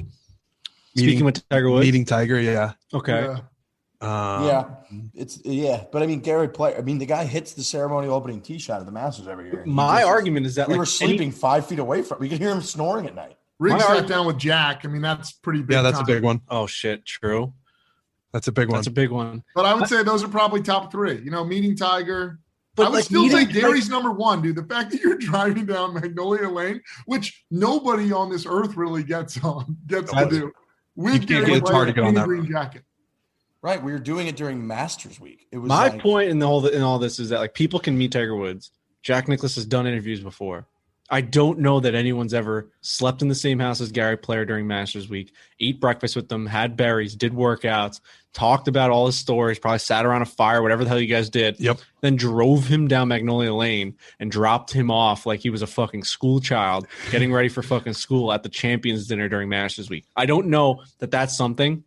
Speaking with Tiger Woods? Meeting Tiger, yeah. Okay. But I mean, Gary Player. I mean, the guy hits the ceremonial opening tee shot at the Masters every year. My argument is that we were sleeping 5 feet away from. We could hear him snoring at night. Rick sat down with Jack. I mean, that's pretty big. Yeah, that's a big one. Oh shit, true. That's a big one. But I would say those are probably top thrhree. You know, meeting Tiger. But I would still say Gary's number one, dude. The fact that you're driving down Magnolia Lane, which nobody on this earth really gets to do, with Gary Player in the green jacket. Right, we were doing it during Masters Week. It was my point in all this is that like people can meet Tiger Woods. Jack Nicklaus has done interviews before. I don't know that anyone's ever slept in the same house as Gary Player during Masters Week, ate breakfast with them, had berries, did workouts, talked about all his stories, probably sat around a fire, whatever the hell you guys did. Yep. Then drove him down Magnolia Lane and dropped him off like he was a fucking school child getting ready for fucking school at the Champions dinner during Masters Week. I don't know that that's something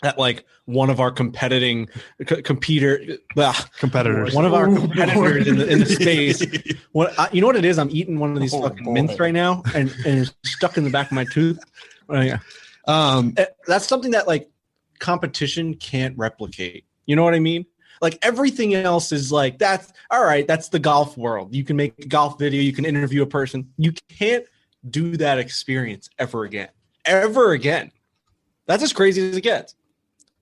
that like one of our competitors, one of our competitors in the space. You know what it is? I'm eating one of these fucking mints right now, and it's stuck in the back of my tooth. That's something that like competition can't replicate. You know what I mean? Like everything else is like that's all right. That's the golf world. You can make a golf video. You can interview a person. You can't do that experience ever again. That's as crazy as it gets.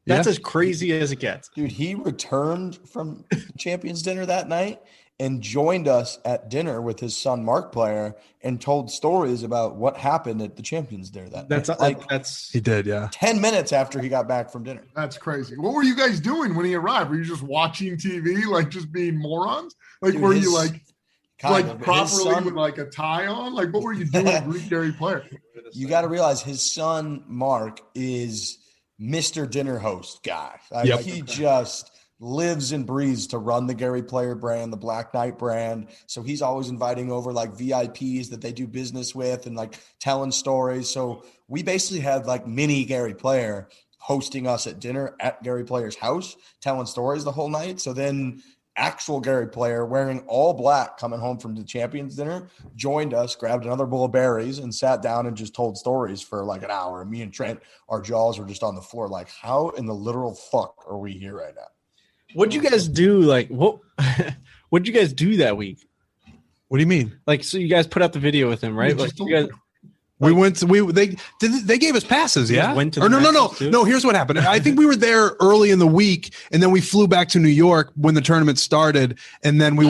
That's as crazy as it gets. Dude, he returned from Champions dinner that night and joined us at dinner with his son, Mark Player, and told stories about what happened at the Champions dinner that night. He did, yeah. 10 minutes after he got back from dinner. That's crazy. What were you guys doing when he arrived? Were you just watching TV, like just being morons? Like, dude, were you like properly with like a tie on? Like, what were you doing with Gary Player? You got to realize his son, Mark, is Mr. Dinner Host guy. He just lives and breathes to run the Gary Player brand, the Black Knight brand. So he's always inviting over like VIPs that they do business with and like telling stories. So we basically had like mini Gary Player hosting us at dinner at Gary Player's house, telling stories the whole night. So then actual Gary Player wearing all black coming home from the Champions dinner joined us, grabbed another bowl of berries and sat down and just told stories for like an hour. And me and Trent, our jaws were just on the floor. Like, how in the literal fuck are we here right now? What'd you guys do? Like, what'd you guys do that week? What do you mean? Like, so you guys put out the video with him, right? Like, you guys. They gave us passes, yeah. No. Here's what happened. I think we were there early in the week, and then we flew back to New York when the tournament started, and then we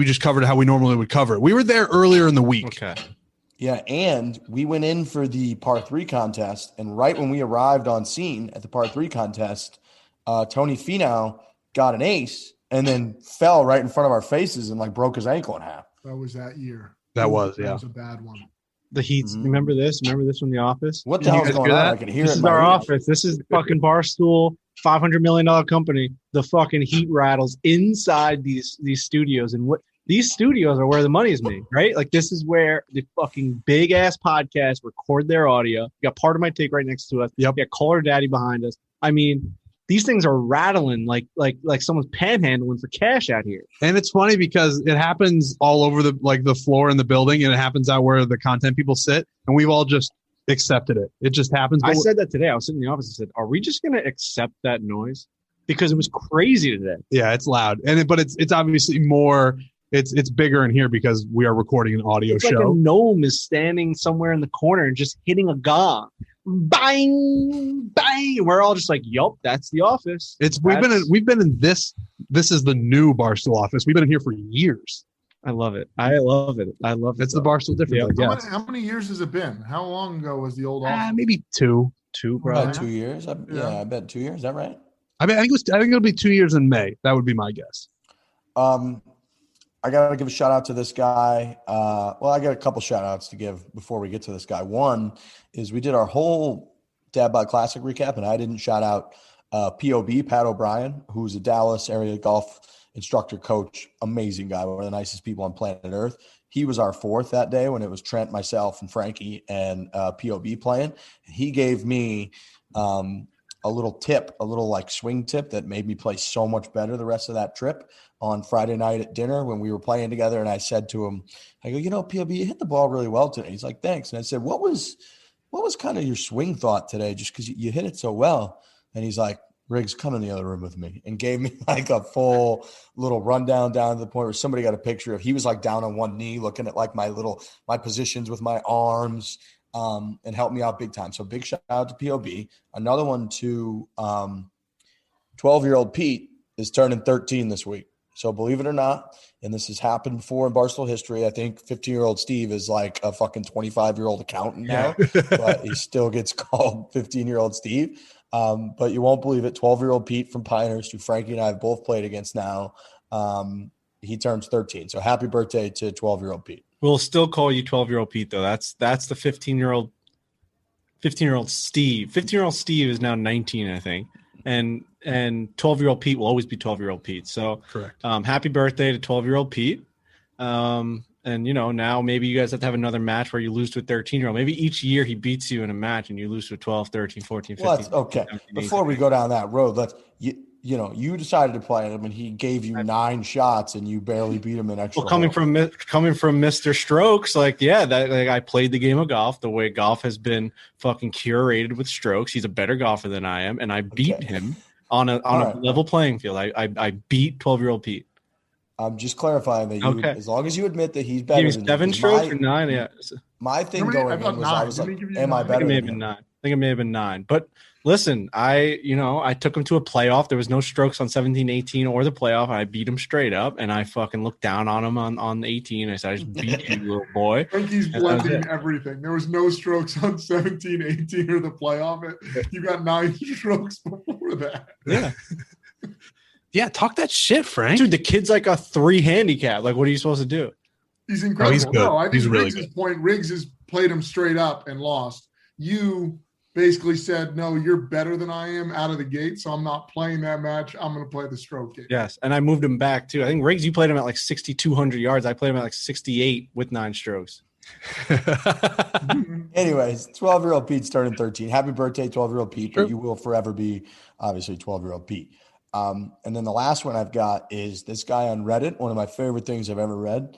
just covered how we normally would cover it. We were there earlier in the week. Okay. Yeah, and we went in for the par 3 contest, and right when we arrived on scene at the par 3 contest, Tony Finau got an ace and then fell right in front of our faces and like broke his ankle in half. That was that year. That was a bad one. The Heats. Remember this? Remember this from The Office? What the hell is going on? I can hear it. This is our office. This is fucking Barstool, $500 million company. The fucking heat rattles inside these studios, and what these studios are where the money is made, right? Like this is where the fucking big ass podcasts record their audio. You got Part of My Take right next to us. Yep. You got Caller Daddy behind us. I mean, these things are rattling like someone's panhandling for cash out here. And it's funny because it happens all over the floor in the building, and it happens out where the content people sit, and we've all just accepted it. It just happens. I said that today. I was sitting in the office and said, "Are we just going to accept that noise?" Because it was crazy today. Yeah, it's loud, but it's obviously more. It's bigger in here because we are recording an audio show. Like a gnome is standing somewhere in the corner and just hitting a gong. Bang, bang. We're all just like, yup, that's the office. We've been in this. This is the new Barstool office. We've been in here for years. I love it. I love it. It's the Barstool difference. Yeah. How many years has it been? How long ago was the old office? Maybe two. Probably. About 2 years. I bet 2 years. Is that right? I think it'll be 2 years in May. That would be my guess. I got to give a shout out to this guy. I got a couple shout outs to give before we get to this guy. One is we did our whole Dad Bod Classic recap, and I didn't shout out POB, Pat O'Brien, who's a Dallas area golf instructor coach. Amazing guy, one of the nicest people on planet Earth. He was our fourth that day when it was Trent, myself, and Frankie and POB playing. He gave me a little tip, a little like swing tip that made me play so much better the rest of that trip on Friday night at dinner when we were playing together. And I said to him, I go, POB, you hit the ball really well today. He's like, thanks. And I said, what was kind of your swing thought today? Just because you hit it so well. And he's like, Riggs, come in the other room with me, and gave me like a full little rundown down to the point where somebody got a picture of, he was like down on one knee looking at like my positions with my arms, and helped me out big time. So big shout out to POB. Another one to 12-year-old Pete is turning 13 this week. So believe it or not, and this has happened before in Barstool history, I think 15-year-old Steve is like a fucking 25-year-old accountant now, but he still gets called 15-year-old Steve. But you won't believe it, 12-year-old Pete from Pinehurst, who Frankie and I have both played against now, he turns 13. So happy birthday to 12-year-old Pete. We'll still call you 12-year-old Pete, though. That's the 15-year-old Steve. 15-year-old Steve is now 19, I think. And 12-year-old Pete will always be 12-year-old Pete. So correct. Happy birthday to 12-year-old Pete. And, now maybe you guys have to have another match where you lose to a 13-year-old. Maybe each year he beats you in a match and you lose to a 12, 13, 14, 15. Well, okay. 17, before we go down that road, you decided to play him and he gave you 9 shots and you barely beat him in extra. Well, coming from Mr. Strokes, I played the game of golf the way golf has been fucking curated with Strokes. He's a better golfer than I am, and I beat him on a level playing field. I beat 12-year-old Pete. I'm just clarifying that as long as you admit that he's better than you. 7 strokes or 9? Yeah. My thing going in was I was like, am I better? I think it may have been 9. But listen, I took him to a playoff. There was no strokes on 17, 18 or the playoff. And I beat him straight up, and I fucking looked down on him on 18. I said, I just beat you, little boy. I think he's blending everything. There was no strokes on 17, 18 or the playoff. You got 9 strokes before that. Yeah. Yeah, talk that shit, Frank. Dude, the kid's like a 3 handicap. Like, what are you supposed to do? He's incredible. He's good. No, I think he's really Riggs' good. point, Riggs has played him straight up and lost. You basically said, no, you're better than I am out of the gate, so I'm not playing that match. I'm going to play the stroke game. Yes, and I moved him back, too. I think, Riggs, you played him at like 6,200 yards. I played him at like 68 with 9 strokes. Anyways, 12-year-old Pete's turning 13. Happy birthday, 12-year-old Pete. But you will forever be, obviously, 12-year-old Pete. And then the last one I've got is this guy on Reddit, one of my favorite things I've ever read.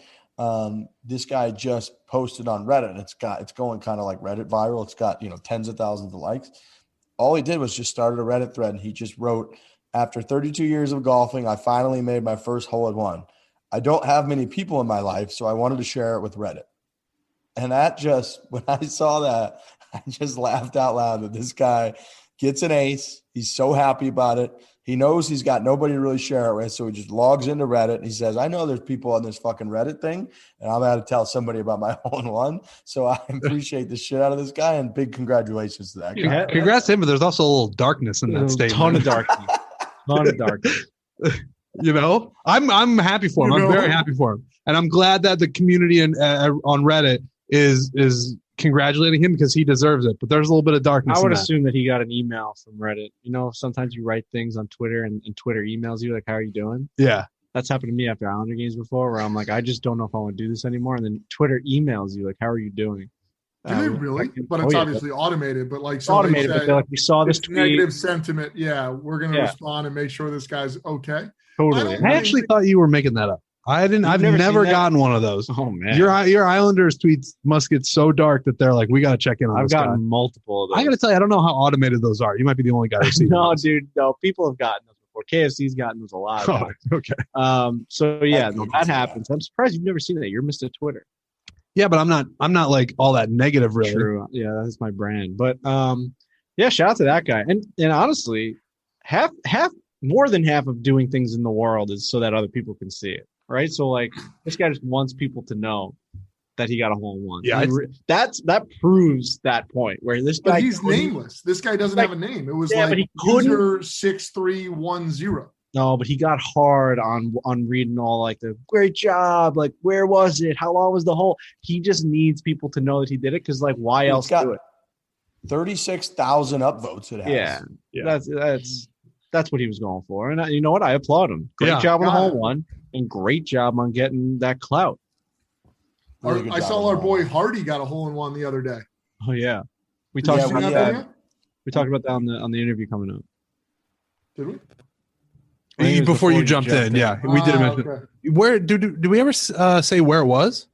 This guy just posted on Reddit, and it's going kind of like Reddit viral. It's got, tens of thousands of likes. All he did was just started a Reddit thread, and he just wrote, after 32 years of golfing, I finally made my first hole-in-one. I don't have many people in my life, so I wanted to share it with Reddit. And when I saw that, I just laughed out loud that this guy gets an ace. He's so happy about it. He knows he's got nobody to really share it with, so he just logs into Reddit and he says, I know there's people on this fucking Reddit thing, and I'm going to tell somebody about my hole-in-one. So I appreciate the shit out of this guy, and big congratulations to that guy. Yeah, congrats to him, but there's also a little darkness in that statement. Ton of darkness. I'm happy for him. I'm very happy for him. And I'm glad that the community on Reddit is congratulating him because he deserves it. But there's a little bit of darkness. I would assume that he got an email from Reddit. Sometimes you write things on Twitter and Twitter emails you like, how are you doing? Yeah. That's happened to me after Islander games before where I'm like, I just don't know if I want to do this anymore. And then Twitter emails you like, how are you doing? Do they really? But it's obviously automated. But like, so automated, but they're like, we saw this tweet. Negative sentiment. Yeah, we're going to respond and make sure this guy's okay. Totally. I actually thought you were making that up. I've never gotten one of those. Oh man, your Islanders tweets must get so dark that they're like, we got to check in on this guy. I've gotten multiple of those. I got to tell you, I don't know how automated those are. You might be the only guy who's seen No, those. dude, no. People have gotten those before. KFC's gotten those a lot. Oh, okay. So yeah, that happens. I'm surprised you've never seen that. You're Mr. Twitter. Yeah, but I'm not like all that negative, really. True. Yeah, that's my brand. But yeah, shout out to that guy. And honestly, half more than half of doing things in the world is so that other people can see it. Right. So like this guy just wants people to know that he got a hole in one. Yeah, that proves that point where this guy. But he's nameless. This guy doesn't have a name. It was like user 6310. No, but he got hard on reading all like the great job, like where was it? How long was the hole? He just needs people to know that he did it because like why else do it? 36,000 upvotes it has. Yeah. That's what he was going for. And you know what? I applaud him. Great job on the hole one and great job on getting that clout. Really I saw our boy Hardy got a hole in one the other day. Oh yeah. We talked about that. We talked about that on the interview coming up. Did we? Before you jumped in. Yeah, we did mention. Okay. Where do we ever say where it was?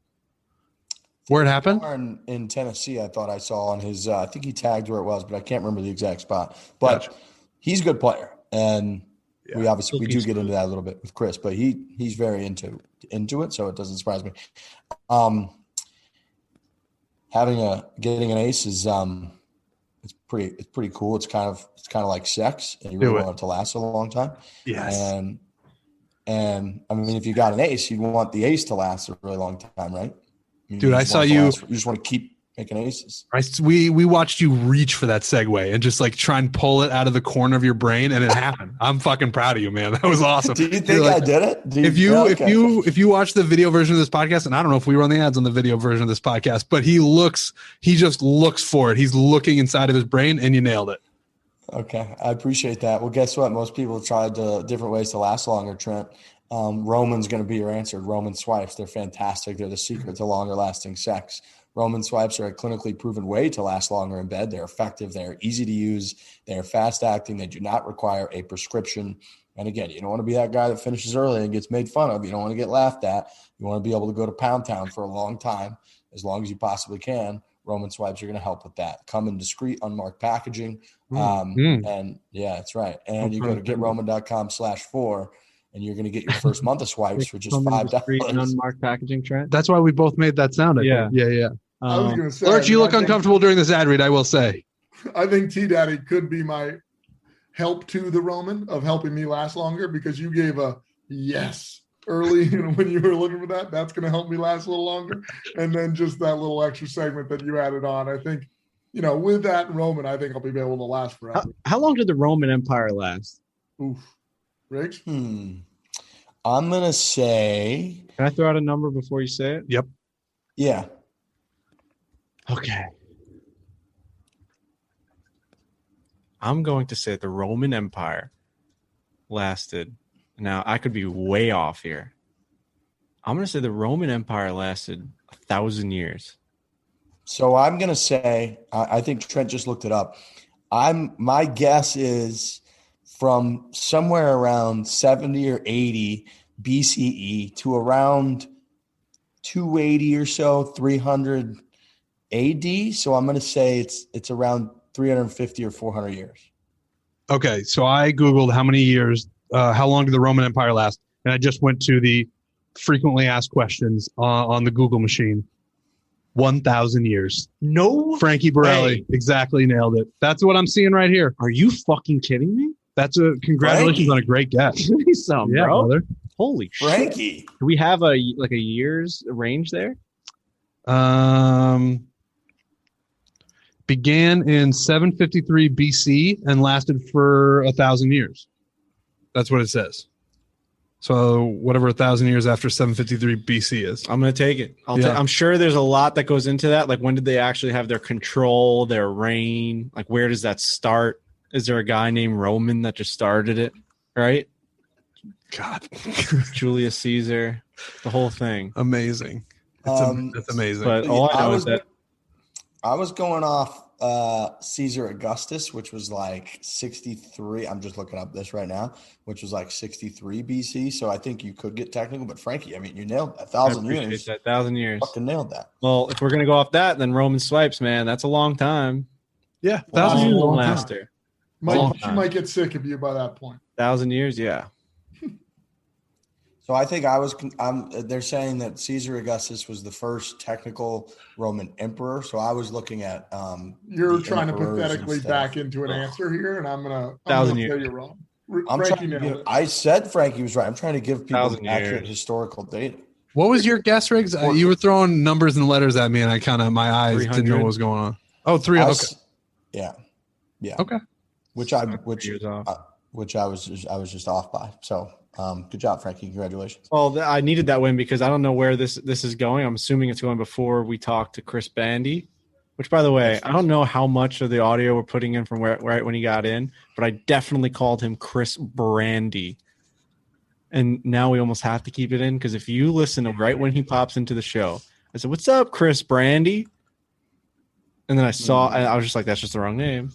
Where it happened? In Tennessee, I thought I saw on his. I think he tagged where it was, but I can't remember the exact spot. But he's a good player, and we obviously do get into that a little bit with Chris. But he's very into it, so it doesn't surprise me. Getting an ace is it's pretty cool. It's kind of like sex, and you really want it to last a long time. Yes. And I mean, if you got an ace, you want the ace to last a really long time, right? Dude, I saw you. You just want to keep making aces. We watched you reach for that segue and just like try and pull it out of the corner of your brain, and it happened. I'm fucking proud of you, man. That was awesome. Do you think I did it? If you watch the video version of this podcast, and I don't know if we run the ads on the video version of this podcast, but he just looks for it. He's looking inside of his brain, and you nailed it. Okay, I appreciate that. Well, guess what? Most people have tried different ways to last longer, Trent. Roman's going to be your answer. Roman swipes, they're fantastic. They're the secret to longer lasting sex. Roman swipes are a clinically proven way to last longer in bed. They're effective. They're easy to use. They're fast acting. They do not require a prescription. And again, you don't want to be that guy that finishes early and gets made fun of. You don't want to get laughed at. You want to be able to go to Pound Town for a long time, as long as you possibly can. Roman swipes are going to help with that. Come in discreet, unmarked packaging. And yeah, that's right. And you go to getroman.com/4. And you're going to get your first month of swipes for just $5. Unmarked packaging, Trent. That's why we both made that sound. Yeah. I was going to say, Lurch, you look uncomfortable during this ad read, I will say. I think T-Daddy could be my help to the Roman of helping me last longer, because you gave a yes early when you were looking for that. That's going to help me last a little longer. And then just that little extra segment that you added on. I think, with that Roman, I think I'll be able to last forever. How long did the Roman Empire last? Oof. Riggs? I'm going to say... Can I throw out a number before you say it? Yep. Yeah. Okay. I'm going to say the Roman Empire lasted... Now, I could be way off here. I'm going to say the Roman Empire lasted 1,000 years. So I'm going to say... I think Trent just looked it up. My guess is... from somewhere around 70 or 80 BCE to around 280 or so, 300 AD. So I'm going to say it's around 350 or 400 years. Okay, so I Googled how many years, how long did the Roman Empire last? And I just went to the frequently asked questions on the Google machine. 1,000 years. No Frankie Borelli exactly nailed it. That's what I'm seeing right here. Are you fucking kidding me? That's congratulations on a great guess. Give me some, bro. Brother. Holy Frankie. Shit. Do we have a year's range there? Began in 753 BC and lasted for 1,000 years. That's what it says. So whatever 1,000 years after 753 BC is. I'm going to take it. I'm sure there's a lot that goes into that. Like, when did they actually have their control, their reign? Like, where does that start? Is there a guy named Roman that just started it? Right? God. Julius Caesar. The whole thing. Amazing. That's amazing. But all I know is that I was going off Caesar Augustus, which was like 63. I'm just looking up this right now, which was like 63 BC. So I think you could get technical, but Frankie, I mean, you nailed that. 1,000 years. That 1,000 years. Fucking nailed that. Well, if we're gonna go off that, then Roman Swipes, man, that's a long time. Yeah, 1,000 years. Long laster. She might get sick of you by that point. 1,000 years, yeah. So I think they're saying that Caesar Augustus was the first technical Roman emperor. So I was looking at you're trying to pathetically back into an answer here, and I'm gonna say you're wrong. I said Frankie was right. I'm trying to give people accurate historical data. What was your guess, Riggs? You were throwing numbers and letters at me, and my eyes didn't know what was going on. Oh, 300. Okay. Yeah. Okay. Which I was just off by. So good job, Frankie. Congratulations. Well, I needed that win because I don't know where this is going. I'm assuming it's going before we talk to Chris Bandy, which, by the way, I don't know how much of the audio we're putting in from right when he got in, but I definitely called him Chris Brandy. And now we almost have to keep it in because if you listen to right when he pops into the show, I said, "What's up, Chris Brandy?" And then I was just like, "That's just the wrong name."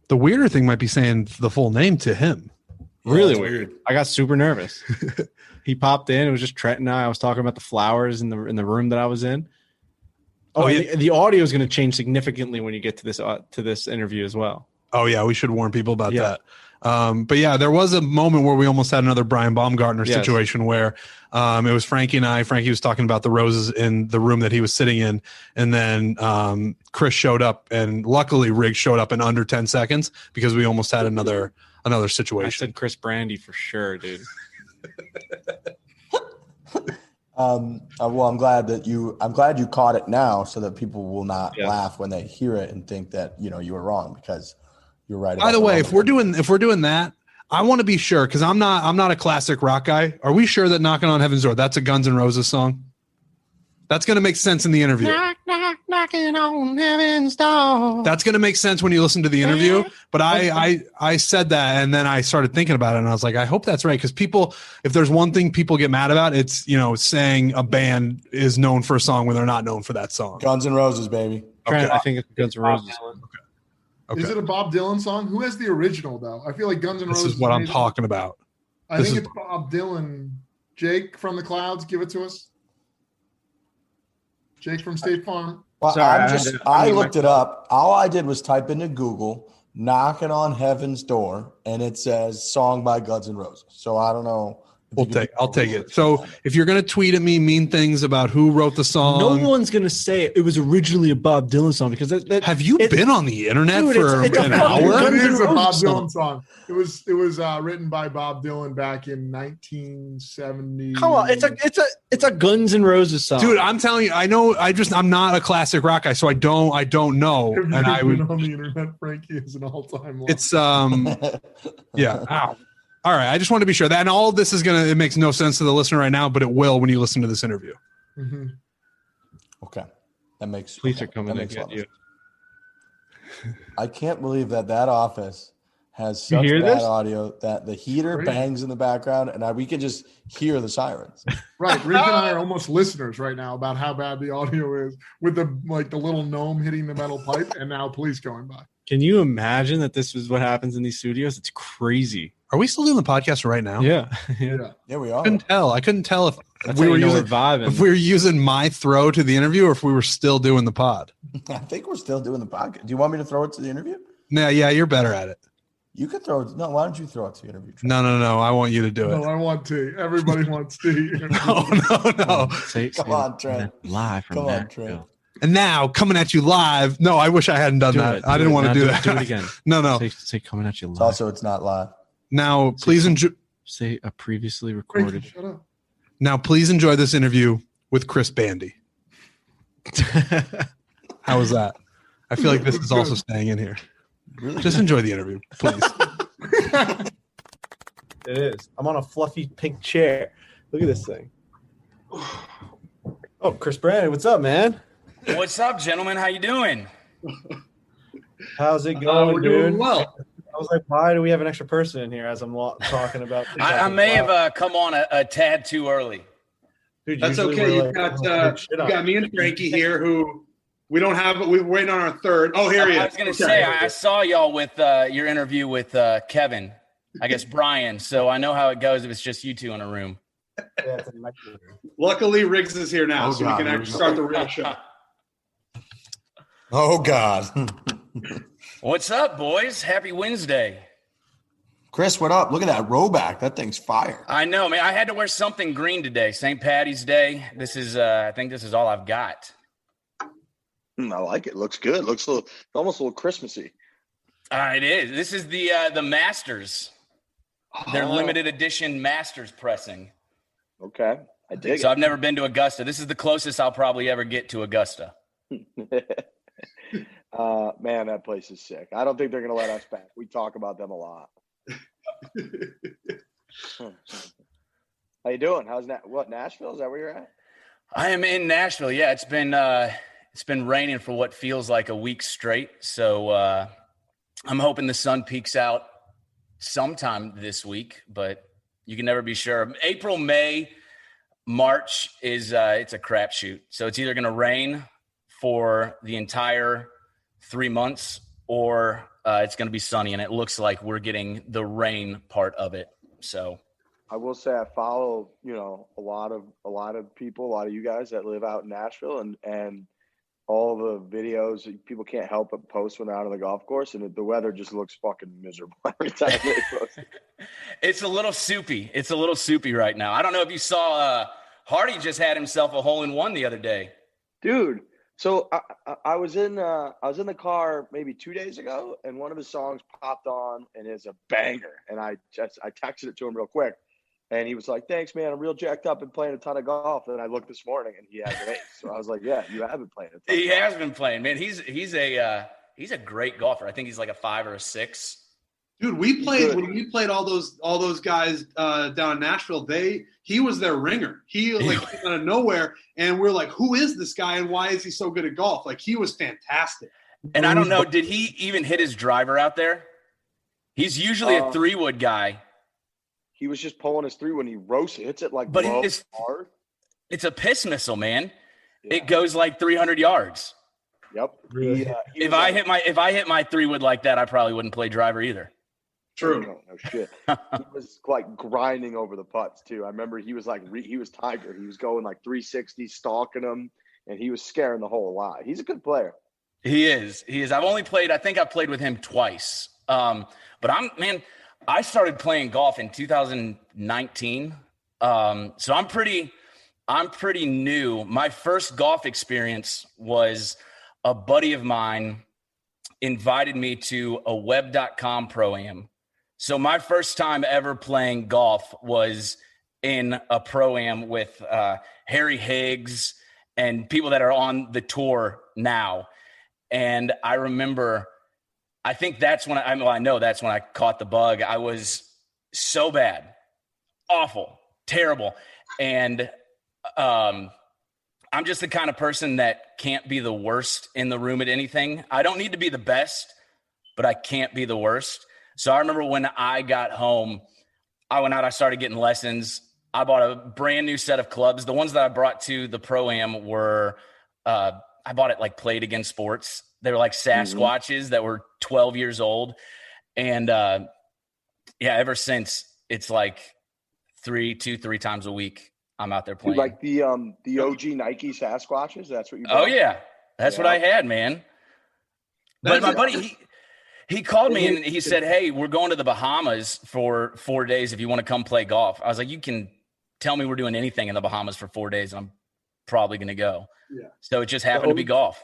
The weirder thing might be saying the full name to him. Really weird. I got super nervous. He popped in. It was just Trent and I was talking about the flowers in the room that I was in. The audio is going to change significantly when you get to this interview as well. Oh yeah, we should warn people about that. But yeah, there was a moment where we almost had another Brian Baumgartner situation where it was Frankie and I. Frankie was talking about the roses in the room that he was sitting in, and then Chris showed up, and luckily Riggs showed up in under 10 seconds because we almost had another situation. I said Chris Brandy for sure, dude. Well, I'm glad you caught it now so that people will not laugh when they hear it and think that, you were wrong because you're right. By the way, if we're doing that, I want to be sure because I'm not a classic rock guy. Are we sure that "Knocking on Heaven's Door" that's a Guns N' Roses song? That's going to make sense in the interview. Knock, knock, knocking on heaven's door. That's going to make sense when you listen to the interview. But I said that, and then I started thinking about it, and I was like, I hope that's right because people, if there's one thing people get mad about, it's saying a band is known for a song when they're not known for that song. Guns N' Roses, baby. Okay. I think it's Guns N' Roses. Okay. Is it a Bob Dylan song? Who has the original though? I feel like Guns N' Roses. This is what I'm talking about. I think it's Bob Dylan. Jake from the Clouds, give it to us. Jake from State Farm. Well, I looked it up. All I did was type into Google "Knocking on Heaven's Door" and it says "song by Guns N' Roses." So I don't know. I'll take it. So if you're going to tweet at me mean things about who wrote the song, no one's going to say it was originally a Bob Dylan song because have you been on the internet for an hour? It is a Bob Dylan song. It was written by Bob Dylan back in 1970. Come on, it's a Guns N' Roses song, dude. I'm telling you, I know. I'm not a classic rock guy, so I don't know. If and I would on the internet. Frankie is an all-time. It's yeah. Ow. All right, I just want to be sure that, and all of this it makes no sense to the listener right now, but it will when you listen to this interview. Mm-hmm. Okay. That makes police are coming to get you. I can't believe that office has such bad audio that the heater bangs in the background and we can just hear the sirens. Right. Rick and I are almost listeners right now about how bad the audio is with the little gnome hitting the metal pipe and now police going by. Can you imagine that this is what happens in these studios? It's crazy. Are we still doing the podcast right now? Yeah, we are. I couldn't tell if we were using my throw to the interview or if we were still doing the pod. I think we're still doing the podcast. Do you want me to throw it to the interview? Yeah, you're better at it. You could throw it. No, why don't you throw it to the interview? No. I want you to do it. No, I want to. Everybody wants to. No. Come on, Trent. Live from Trent. And now coming at you live. No, I wish I hadn't done that. I didn't want to do that. Do it again. No. Say coming at you live. Also, it's not live. Now, please enjoy. Say a previously recorded. Shut up. Now, please enjoy this interview with Chris Bandy. How was that? I feel like this is also staying in here. Really? Just enjoy the interview, please. It is. I'm on a fluffy pink chair. Look at this thing. Oh, Chris Brandon, what's up, man? What's up, gentlemen? How you doing? How's it going, we're dude? doing well. I was like, why do we have an extra person in here as I'm talking about? I may have come on a tad too early. Dude, that's okay. You got me and Frankie here who We don't have it. We're waiting on our third. Oh, here he is. I was going to say, I saw y'all with your interview with Kevin, I guess Brian. So I know how it goes if it's just you two in a room. Luckily, Riggs is here now, Oh, so God, we can actually start the real show. Oh, God. What's up, boys? Happy Wednesday. Chris, what up? Look at that rowback. That thing's fire. I know, man. I had to wear something green today. St. Patty's Day. This is, I think this is all I've got. I like it. Looks good. Looks almost a little Christmassy. It is. This is the Masters. Their limited edition Masters pressing. Okay. I dig So I've never been to Augusta. This is the closest I'll probably ever get to Augusta. it. Man, that place is sick. I don't think they're going to let us back. We talk about them a lot. How you doing? How's Nashville? Is that where you're at? I am in Nashville. Yeah, it's been raining for what feels like a week straight. So I'm hoping the sun peeks out sometime this week, but you can never be sure. April, May, March is it's a crapshoot. So it's either going to rain for the entire 3 months or it's going to be sunny, and it looks like we're getting the rain part of it. So I will say I follow, a lot of people, a lot of you guys that live out in Nashville, and all the videos people can't help but post when they're out on the golf course, and the weather just looks fucking miserable every time they post it. It's a little soupy. It's a little soupy right now. I don't know if you saw Hardy just had himself a hole-in-one the other day. Dude, so I was in the car maybe 2 days ago, and one of his songs popped on, and it's a banger. And I texted it to him real quick, and he was like, "Thanks, man. I'm real jacked up and playing a ton of golf." And I looked this morning, and he has an ace. So I was like, "Yeah, you have been playing a ton." He has been playing, man. He's a great golfer. I think he's like a 5 or a 6. Dude, we played all those guys down in Nashville. He was their ringer. He came out of nowhere, and we're like, who is this guy, and why is he so good at golf? Like, he was fantastic. And I don't know, did he even hit his driver out there? He's usually a 3-wood guy. He was just pulling his 3 when he hits it like but low, hard. It's a piss missile, man. Yeah. It goes like 300 yards. Yep. Really? If I hit my 3-wood like that, I probably wouldn't play driver either. True. No shit. He was like grinding over the putts too. I remember he was like he was Tiger. He was going like 360, stalking them, and he was scaring the hole a lot. He's a good player. He is. I think I've played with him twice. But I started playing golf in 2019. So I'm pretty new. My first golf experience was a buddy of mine invited me to a web.com pro-am. So my first time ever playing golf was in a pro-am with Harry Higgs and people that are on the tour now. And I remember, I think that's when I know that's when I caught the bug. I was so bad, awful, terrible. And I'm just the kind of person that can't be the worst in the room at anything. I don't need to be the best, but I can't be the worst. So I remember when I got home, I went out, I started getting lessons. I bought a brand new set of clubs. The ones that I brought to the Pro-Am were, I bought it like Played Against Sports. They were like Sasquatches that were 12 years old. And ever since, it's like three times a week I'm out there playing. Like the OG Nike Sasquatches? That's what you bought? Oh, yeah. That's what I had, man. But my buddy, he called me and he said, "Hey, we're going to the Bahamas for 4 days if you want to come play golf." I was like, "You can tell me we're doing anything in the Bahamas for 4 days, and I'm probably going to go." Yeah. So it just happened to be golf.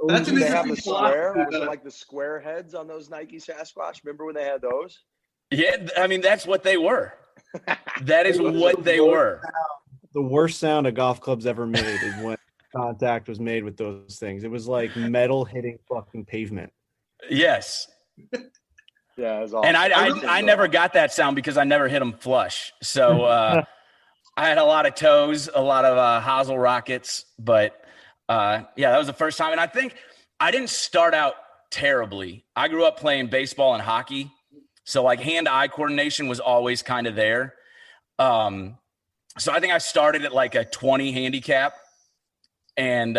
That's Did they have the square? Was it like the square heads on those Nike Sasquatch? Remember when they had those? Yeah, I mean, that's what they were. That is what they were. The worst sound a golf club's ever made is when contact was made with those things. It was like metal hitting fucking pavement. Yes. Yeah, it was awesome. And I never got that sound because I never hit them flush. So I had a lot of toes, a lot of hosel rockets, but that was the first time. And I think I didn't start out terribly. I grew up playing baseball and hockey. So like hand-eye coordination was always kind of there. So I think I started at like a 20 handicap and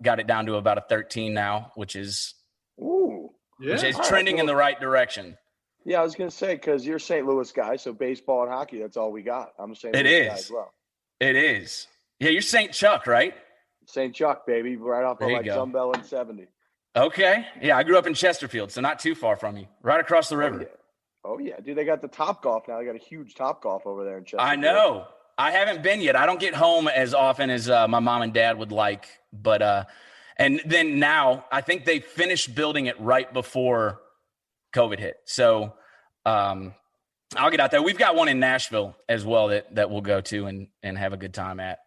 got it down to about a 13 now, which is Yeah. trending in the right direction. Yeah, I was going to say, because you're a St. Louis guy, so baseball and hockey, that's all we got. I'm a St. Louis guy as well. It is. Yeah, you're St. Chuck, right? St. Chuck, baby, right off of like Zumbell and 70. Okay. Yeah, I grew up in Chesterfield, so not too far from you. Right across the river. Oh, yeah. Dude, they got the Top Golf now. They got a huge Top Golf over there in Chesterfield. I know. I haven't been yet. I don't get home as often as my mom and dad would like. But and then now I think they finished building it right before COVID hit. So I'll get out there. We've got one in Nashville as well that we'll go to and have a good time at.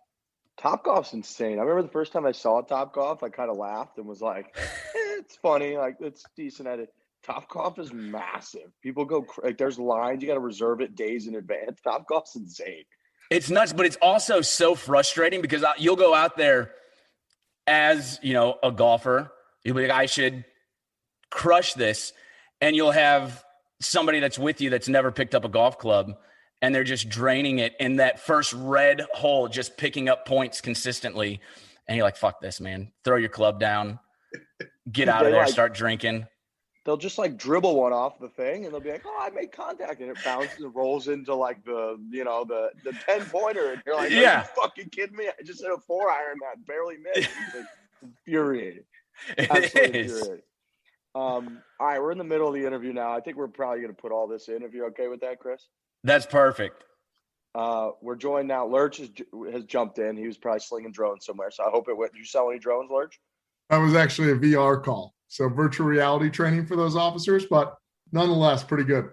Top Golf's insane. I remember the first time I saw Top Golf, I kind of laughed and was like, it's funny. Like, it's decent at it. Top Golf is massive. People go like, there's lines. You got to reserve it days in advance. Top Golf's insane. It's nuts, but it's also so frustrating because you'll go out there as, a golfer. You'll be like, I should crush this. And you'll have somebody that's with you that's never picked up a golf club, and they're just draining it in that first red hole, just picking up points consistently. And you're like, fuck this, man. Throw your club down. Get out of there, start drinking. They'll just like dribble one off the thing, and they'll be like, oh, I made contact. And it bounces and rolls into like the 10-pointer. And you're like, are you fucking kidding me? I just hit a 4-iron that barely missed. It's like, infuriating. Absolutely infuriating. All right, we're in the middle of the interview now. I think we're probably going to put all this in. If you're okay with that, Chris? That's perfect. We're joined now. Lurch has jumped in. He was probably slinging drones somewhere. So I hope it went. Did you sell any drones, Lurch? That was actually a VR call. So virtual reality training for those officers, but nonetheless, pretty good.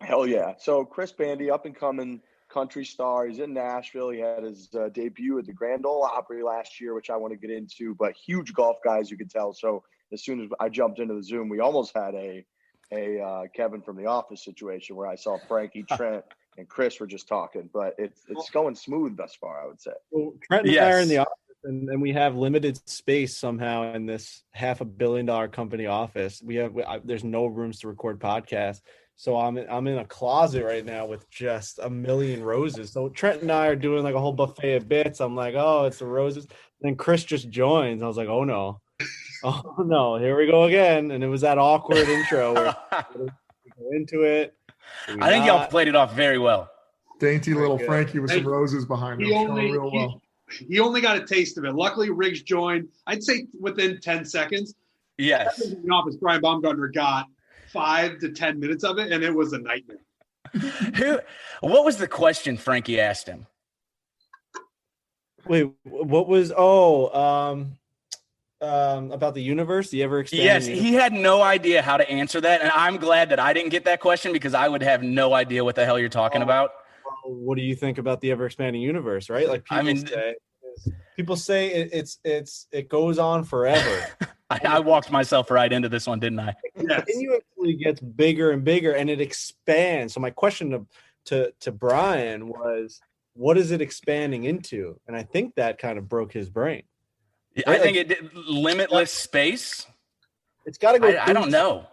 Hell yeah. So Chris Bandy, up and coming country star. He's in Nashville. He had his debut at the Grand Ole Opry last year, which I want to get into, but huge golf guy, as you can tell. So as soon as I jumped into the Zoom, we almost had a Kevin from The Office situation where I saw Frankie, Trent, and Chris were just talking, but it's going smooth thus far, I would say. Well, Trent and I are in the office, and we have limited space somehow in this $500 million company office. There's no rooms to record podcasts, so I'm in a closet right now with just a million roses. So Trent and I are doing like a whole buffet of bits. I'm like, oh, it's the roses. Then Chris just joins. I was like, oh no. Oh no, here we go again. And it was that awkward intro where we go into it. I think y'all played it off very well. Dainty little Frankie with some roses behind him. He only got a taste of it. Luckily, Riggs joined, I'd say within 10 seconds. Yes. In the office, Brian Baumgartner got 5 to 10 minutes of it, and it was a nightmare. What was the question Frankie asked him? Wait, what was about the universe, the ever expanding Yes, universe? he had no idea how to answer that, and I'm glad that I didn't get that question because I would have no idea what the hell you're talking about. What do you think about the ever expanding universe, right? Like people say it goes on forever. I walked myself right into this one, didn't I? It continuously gets bigger and bigger, and it expands. So my question to Brian was, what is it expanding into? And I think that kind of broke his brain. I think it did. Limitless space. It's got to go. I don't know.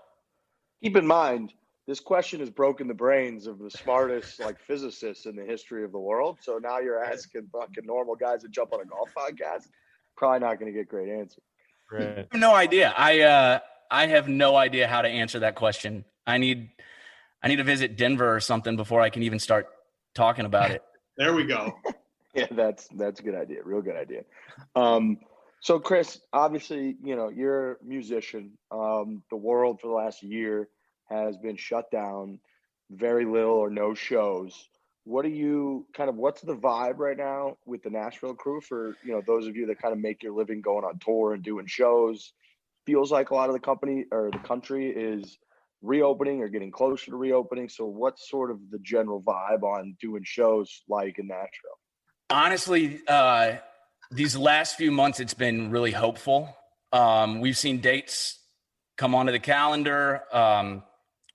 Keep in mind, this question has broken the brains of the smartest physicists in the history of the world. So now you're asking fucking normal guys to jump on a golf podcast. Probably not going to get great answers. Right. I have no idea. I have no idea how to answer that question. I need to visit Denver or something before I can even start talking about it. There we go. Yeah, that's a good idea. Real good idea. So Chris, obviously, you're a musician. The world for the last year has been shut down, very little or no shows. What's the vibe right now with the Nashville crew for, those of you that kind of make your living going on tour and doing shows? Feels like a lot of the company or the country is reopening or getting closer to reopening. So what's sort of the general vibe on doing shows like in Nashville? Honestly, these last few months, it's been really hopeful. We've seen dates come onto the calendar.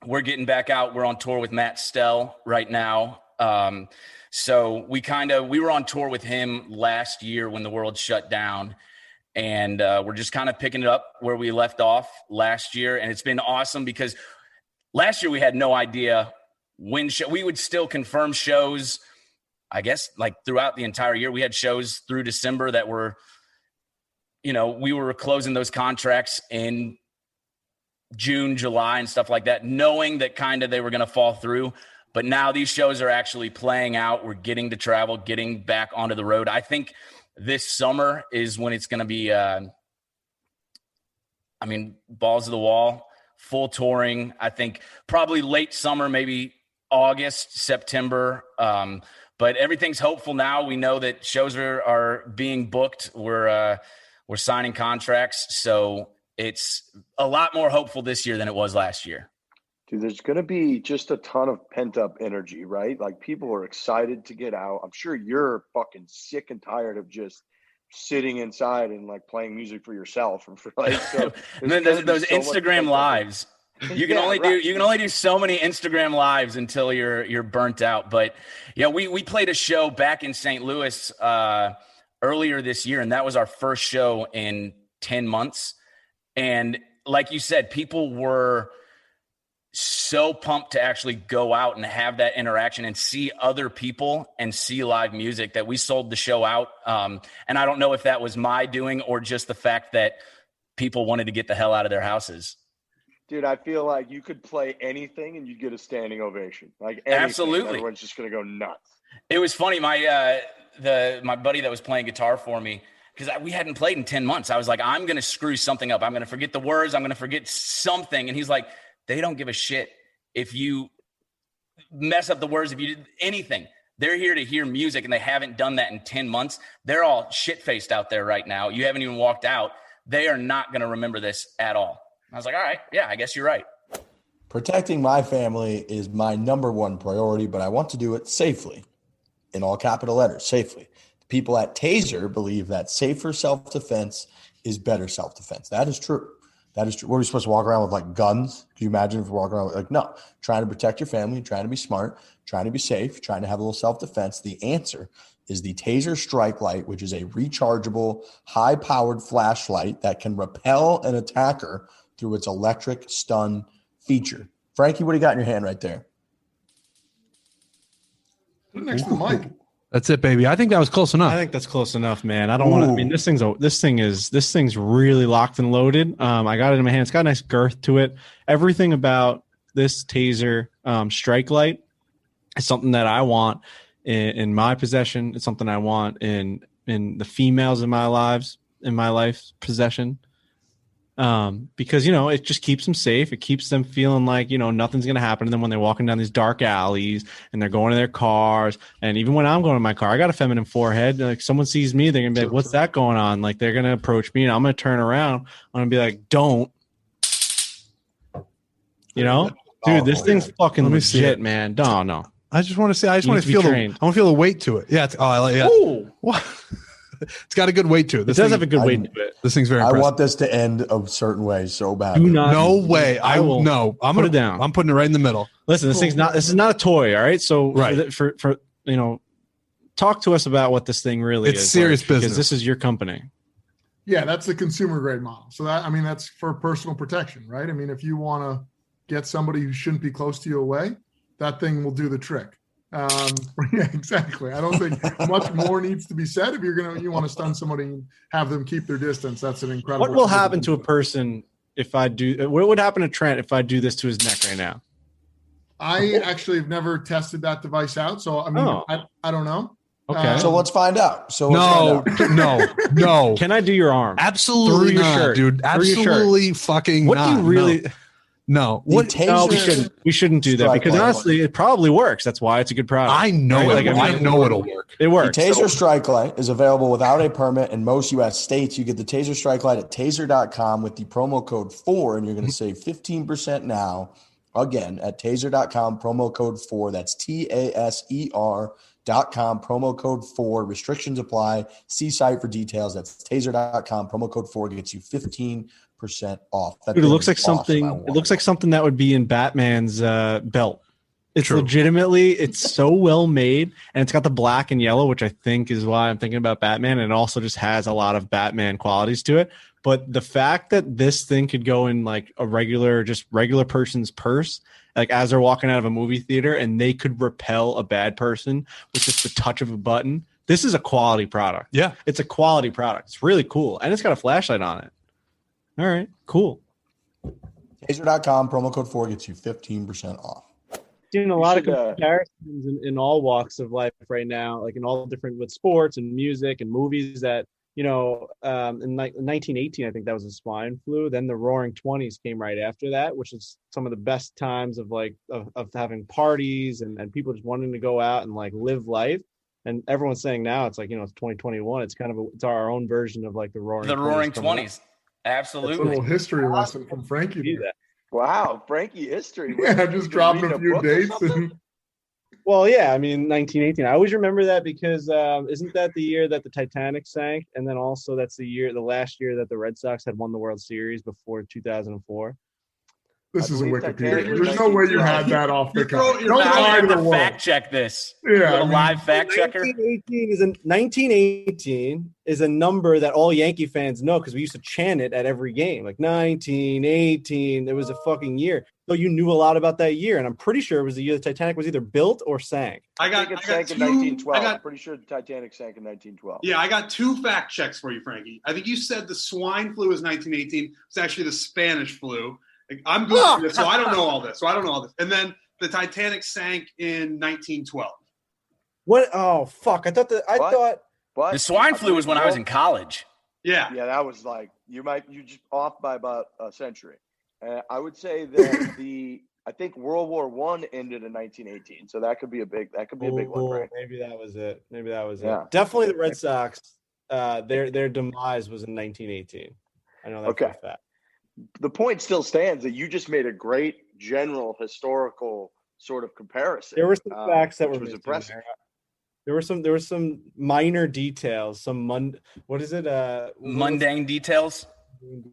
We're getting back out. We're on tour with Matt Stell right now. So we were on tour with him last year when the world shut down, and we're just kind of picking it up where we left off last year. And it's been awesome because last year we had no idea when we would still confirm shows. I guess throughout the entire year, we had shows through December that were we were closing those contracts in June, July and stuff like that, knowing that kind of they were going to fall through. But now these shows are actually playing out. We're getting to travel, getting back onto the road. I think this summer is when it's going to be, balls to the wall, full touring. I think probably late summer, maybe August, September. But everything's hopeful now. We know that shows are being booked. We're signing contracts. So it's a lot more hopeful this year than it was last year. Dude, there's going to be just a ton of pent-up energy, right? Like, people are excited to get out. I'm sure you're fucking sick and tired of just sitting inside and like playing music for yourself. And for like, so and then those so Instagram lives. You can only do so many Instagram lives until you're burnt out. But yeah, we played a show back in St. Louis earlier this year, and that was our first show in 10 months. And like you said, people were so pumped to actually go out and have that interaction and see other people and see live music that we sold the show out. And I don't know if that was my doing or just the fact that people wanted to get the hell out of their houses. Dude, I feel like you could play anything and you'd get a standing ovation. Like, anything. Absolutely. Everyone's just going to go nuts. It was funny. My buddy that was playing guitar for me, because we hadn't played in 10 months. I was like, I'm going to screw something up. I'm going to forget the words. I'm going to forget something. And he's like, they don't give a shit if you mess up the words, if you did anything. They're here to hear music, and they haven't done that in 10 months. They're all shit-faced out there right now. You haven't even walked out. They are not going to remember this at all. I was like, all right, yeah, I guess you're right. Protecting my family is my number one priority, but I want to do it safely, in all capital letters, safely. The people at Taser believe that safer self-defense is better self-defense. That is true. That is true. What are we supposed to walk around with, like, guns? Can you imagine if we're walking around with, like, no, trying to protect your family, trying to be smart, trying to be safe, trying to have a little self-defense. The answer is the Taser Strike Light, which is a rechargeable, high-powered flashlight that can repel an attacker through its electric stun feature. Frankie, what do you got in your hand right there? Put it next to the mic. That's it, baby. I think that was close enough. I think that's close enough, man. I don't want to. I mean, this thing's really locked and loaded. I got it in my hand. It's got a nice girth to it. Everything about this Taser Strike Light is something that I want in my possession. It's something I want in the females in my life's possession. Because, it just keeps them safe. It keeps them feeling like, nothing's going to happen to them when they're walking down these dark alleys and they're going to their cars. And even when I'm going to my car, I got a feminine forehead. Like, someone sees me, they're going to be like, what's that going on? Like, they're going to approach me and I'm going to turn around. I'm going to be like, don't, dude, this thing's fucking legit, man. No. I just want to say, I want to feel the weight to it. Yeah. Ooh. What? It's got a good weight to it. It does have a good weight to it. This thing's very impressive. I want this to end a certain way so bad. No way. I will. No, I'm put it down. I'm putting it right in the middle. Listen, this is not a toy. All right. So for talk to us about what this thing really is. It's serious business. Because this is your company. Yeah, that's the consumer grade model. So that's for personal protection, right? I mean, if you want to get somebody who shouldn't be close to you away, that thing will do the trick. Yeah, exactly. I don't think much more needs to be said. If you want to stun somebody and have them keep their distance, that's an incredible. What will happen to a person if I do? What would happen to Trent if I do this to his neck right now? I actually have never tested that device out, so I don't know. Okay, so let's find out. No. Can I do your arm? Absolutely through your not, shirt, dude. Absolutely fucking. What not. do you really? No. We shouldn't do that because honestly, it probably works. That's why it's a good product. I know it. I know it'll work. It works. The Taser Strike Light is available without a permit in most U.S. states. You get the Taser Strike Light at taser.com with the promo code 4, and you're going to save 15% now. Again, at taser.com, promo code 4. That's TASER.com, promo code 4. Restrictions apply. See site for details. That's taser.com, promo code 4 gets you 15% off. Dude, it looks like something. It looks like something that would be in Batman's belt. It's legitimately. It's so well made, and it's got the black and yellow, which I think is why I'm thinking about Batman. And it also just has a lot of Batman qualities to it. But the fact that this thing could go in like a regular person's purse, like as they're walking out of a movie theater, and they could repel a bad person with just the touch of a button. this is a quality product. Yeah. It's a quality product. It's really cool. And it's got a flashlight on it. All right, cool. Taser.com, promo code 4 gets you 15% off. Seen a lot of comparisons in all walks of life right now, like in all different with sports and music and movies that, in 1918, I think that was the swine flu. Then the Roaring Twenties came right after that, which is some of the best times of having parties and people just wanting to go out and like live life. And everyone's saying now it's like, it's 2021. It's kind of it's our own version of like the Roaring 20s. Absolutely. That's a little history lesson from Frankie. Wow, Frankie history. Yeah, just dropping a few dates. Well, yeah, I mean, 1918. I always remember that because isn't that the year that the Titanic sank? And then also that's the last year that the Red Sox had won the World Series before 2004. This is a Wikipedia. There's no way you had that off the cuff. Don't lie to the world. Fact check this. Yeah, live fact checker. 1918 is a number that all Yankee fans know because we used to chant it at every game. Like 1918, it was a fucking year. So you knew a lot about that year, and I'm pretty sure it was the year the Titanic was either built or sank. I think it sank in 1912. I'm pretty sure the Titanic sank in 1912. Yeah, I got 2 fact checks for you, Frankie. I think you said the swine flu was 1918. It's actually the Spanish flu. I'm Googling this, so I don't know all this. And then the Titanic sank in 1912. What? Oh, fuck. I thought the swine flu was when I was in college. Yeah. Yeah, that was like, you just off by about a century. I would say that I think World War I ended in 1918. So that could be a big one, right? Maybe that was it. Yeah. Definitely the Red Sox, their demise was in 1918. I know that for a fact. The point still stands that you just made a great general historical sort of comparison. There were some facts that were impressive. There were some minor details, mundane details.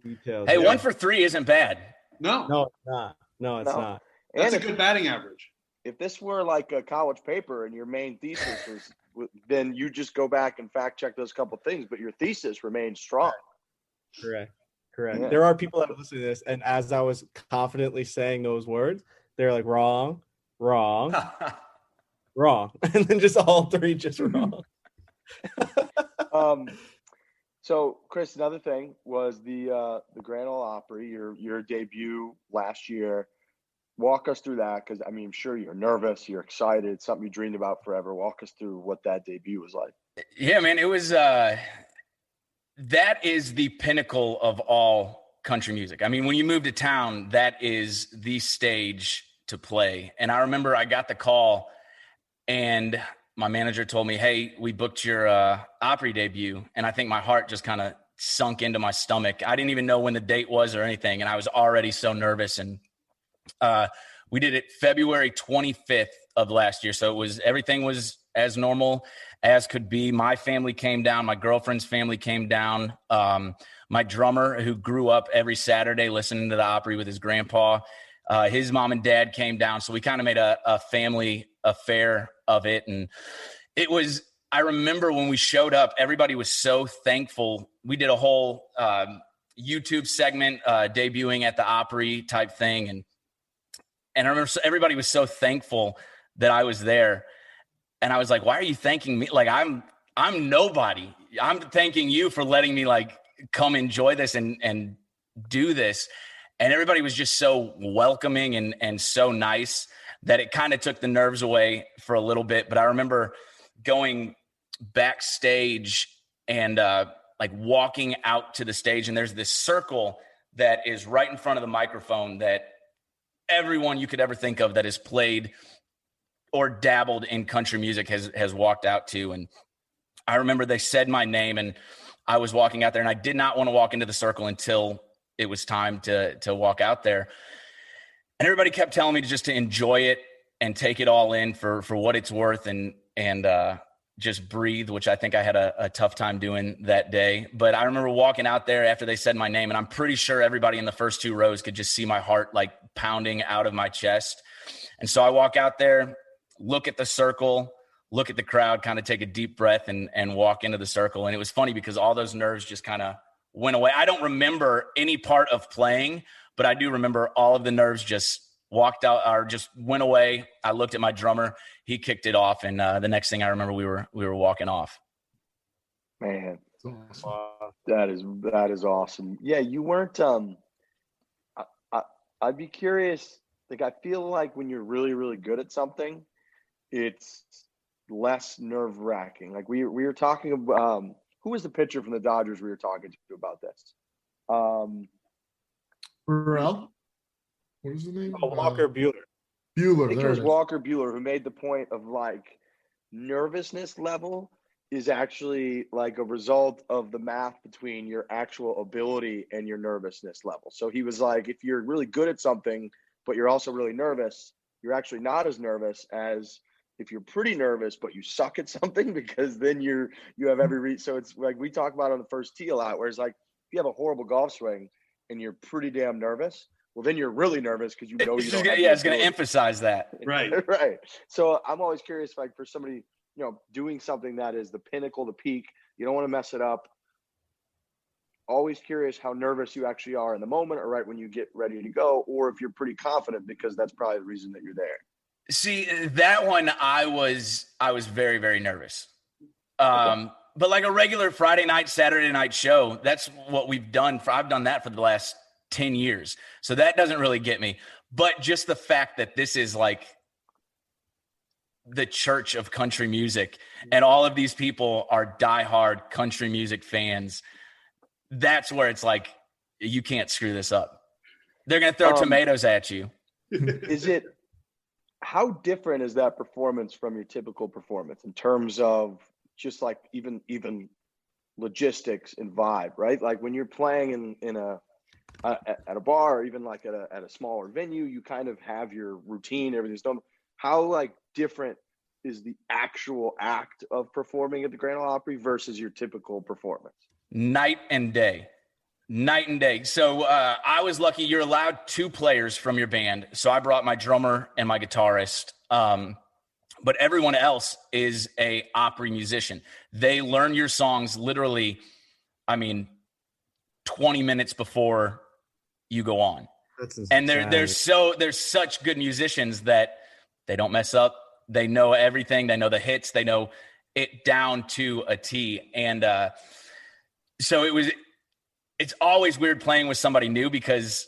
Details. Hey, 1 for 3 isn't bad. No, it's not. No, it's not. That's a good batting average. If this were like a college paper and your main thesis was, then you just go back and fact check those couple things, but your thesis remains strong. Correct. Yeah. There are people that listen to this, and as I was confidently saying those words, they're like, wrong, wrong, and then just all 3 just wrong. So, Chris, another thing was the Grand Ole Opry, your debut last year. Walk us through that, because I mean, I'm sure you're nervous, you're excited, something you dreamed about forever. Walk us through what that debut was like. Yeah, man, it was. That is the pinnacle of all country music. I mean, when you move to town, that is the stage to play. And I remember I got the call and my manager told me, hey, we booked your Opry debut. And I think my heart just kind of sunk into my stomach. I didn't even know when the date was or anything. And I was already so nervous. And we did it February 25th of last year. So everything was as normal as could be. My family came down. My girlfriend's family came down. My drummer, who grew up every Saturday listening to the Opry with his grandpa, his mom and dad came down. So we kind of made a family affair of it. And it was, I remember when we showed up, everybody was so thankful. We did a whole YouTube segment debuting at the Opry type thing. And I remember everybody was so thankful that I was there. And I was like, why are you thanking me? Like, I'm nobody. I'm thanking you for letting me like come enjoy this and do this. And everybody was just so welcoming and so nice that it kind of took the nerves away for a little bit. But I remember going backstage and like walking out to the stage, and there's this circle that is right in front of the microphone that everyone you could ever think of that has played or dabbled in country music has walked out to. And I remember they said my name and I was walking out there, and I did not want to walk into the circle until it was time to walk out there. And everybody kept telling me to enjoy it and take it all in for what it's worth and just breathe, which I think I had a tough time doing that day. But I remember walking out there after they said my name, and I'm pretty sure everybody in the first 2 rows could just see my heart like pounding out of my chest. And so I walk out there, look at the circle, look at the crowd, kind of take a deep breath and walk into the circle. And it was funny because all those nerves just kind of went away. I don't remember any part of playing, but I do remember all of the nerves just walked out or just went away. I looked at my drummer, he kicked it off. And the next thing I remember, we were walking off. Man, Awesome. that is awesome. Yeah, you weren't. I'd be curious. Like, I feel like when you're really, really good at something, it's less nerve wracking. Like we were talking about. Who was the pitcher from the Dodgers we were talking to about this? Burrell? What is his name? Walker Buehler. Bueller. I think There it was it is. Walker Buehler who made the point of like nervousness level is actually like a result of the math between your actual ability and your nervousness level. So he was like, if you're really good at something, but you're also really nervous, you're actually not as nervous as if you're pretty nervous, but you suck at something, because then you have every so it's like we talk about on the first tee a lot, where it's like, if you have a horrible golf swing and you're pretty damn nervous, well, then you're really nervous because you know you don't have it's going to emphasize that. Right. Right. So I'm always curious, like, for somebody, doing something that is the pinnacle, the peak, you don't want to mess it up. Always curious how nervous you actually are in the moment or right when you get ready to go, or if you're pretty confident, because that's probably the reason that you're there. See, that one, I was very, very nervous. Okay. But like a regular Friday night, Saturday night show, that's what we've done. I've done that for the last 10 years. So that doesn't really get me. But just the fact that this is like the church of country music and all of these people are diehard country music fans, that's where it's like, you can't screw this up. They're going to throw tomatoes at you. How different is that performance from your typical performance in terms of just like even logistics and vibe, right? Like when you're playing at a bar, or even like at a smaller venue, you kind of have your routine, everything's done. How like different is the actual act of performing at the Grand Ole Opry versus your typical performance? Night and day. So I was lucky. You're allowed 2 players from your band. So I brought my drummer and my guitarist. But everyone else is a Opry musician. They learn your songs literally, 20 minutes before you go on. That's and they're such good musicians that they don't mess up. They know everything. They know the hits. They know it down to a T. And so it's always weird playing with somebody new, because,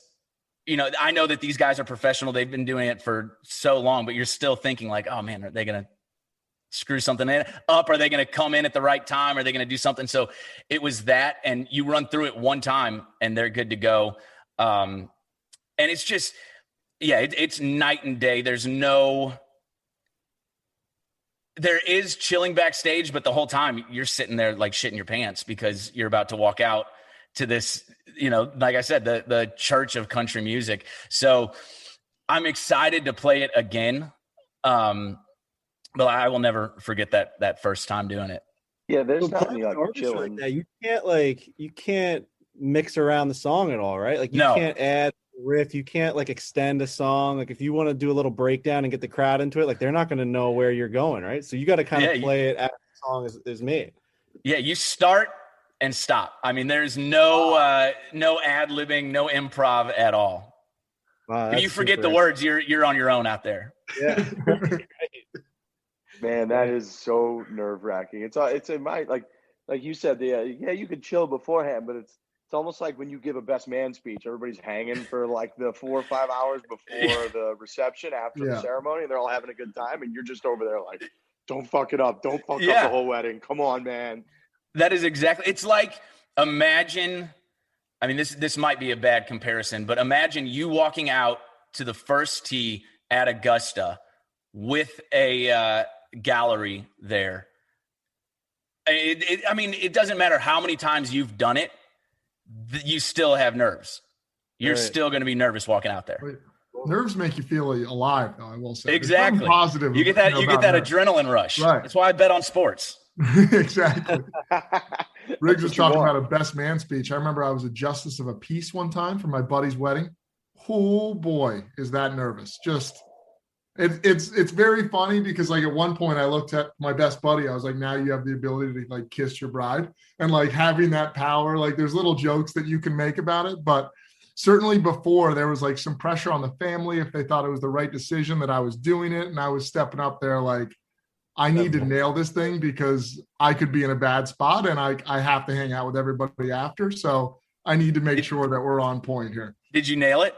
I know that these guys are professional. They've been doing it for so long, but you're still thinking like, oh man, are they going to screw something up? Are they going to come in at the right time? Are they going to do something? So it was that, and you run through it one time and they're good to go. And it's just, it's night and day. There is chilling backstage, but the whole time you're sitting there like shitting your pants, because you're about to walk out to this, like I said, the church of country music. So I'm excited to play it again. But I will never forget that first time doing it. Yeah, there's not any like chilling. Like that. You can't mix around the song at all, right? Like you can't add riff, you can't like extend a song. Like if you want to do a little breakdown and get the crowd into it, like they're not going to know where you're going, right? So you got to kind of play it as the song is made. Yeah, you start and stop. There's no ad-libbing, no improv at all. Wow, if you forget the words, you're on your own out there. Yeah. Man, that is so nerve-wracking. It's in my like you said, you could chill beforehand, but it's almost like when you give a best man speech, everybody's hanging for like the 4 or 5 hours before the reception after the ceremony, and they're all having a good time, and you're just over there like, don't fuck it up. Don't fuck up the whole wedding. Come on, man. That is exactly. It's like, imagine, this might be a bad comparison, but imagine you walking out to the first tee at Augusta with a gallery there. It doesn't matter how many times you've done it, you still have nerves. You're still going to be nervous walking out there. Nerves make you feel alive, though, I will say. Exactly. Positive. You get that adrenaline rush. Right. That's why I bet on sports. Exactly. Riggs was talking about a best man speech. I remember I was a justice of a peace one time for my buddy's wedding. Oh boy, is that nervous. It's very funny because like at one point I looked at my best buddy. I was like, now you have the ability to like kiss your bride, and like having that power, like there's little jokes that you can make about it. But certainly before, there was like some pressure on the family if they thought it was the right decision that I was doing it. And I was stepping up there like, I need to nail this thing because I could be in a bad spot and I have to hang out with everybody after. So I need to make sure that we're on point here. Did you nail it?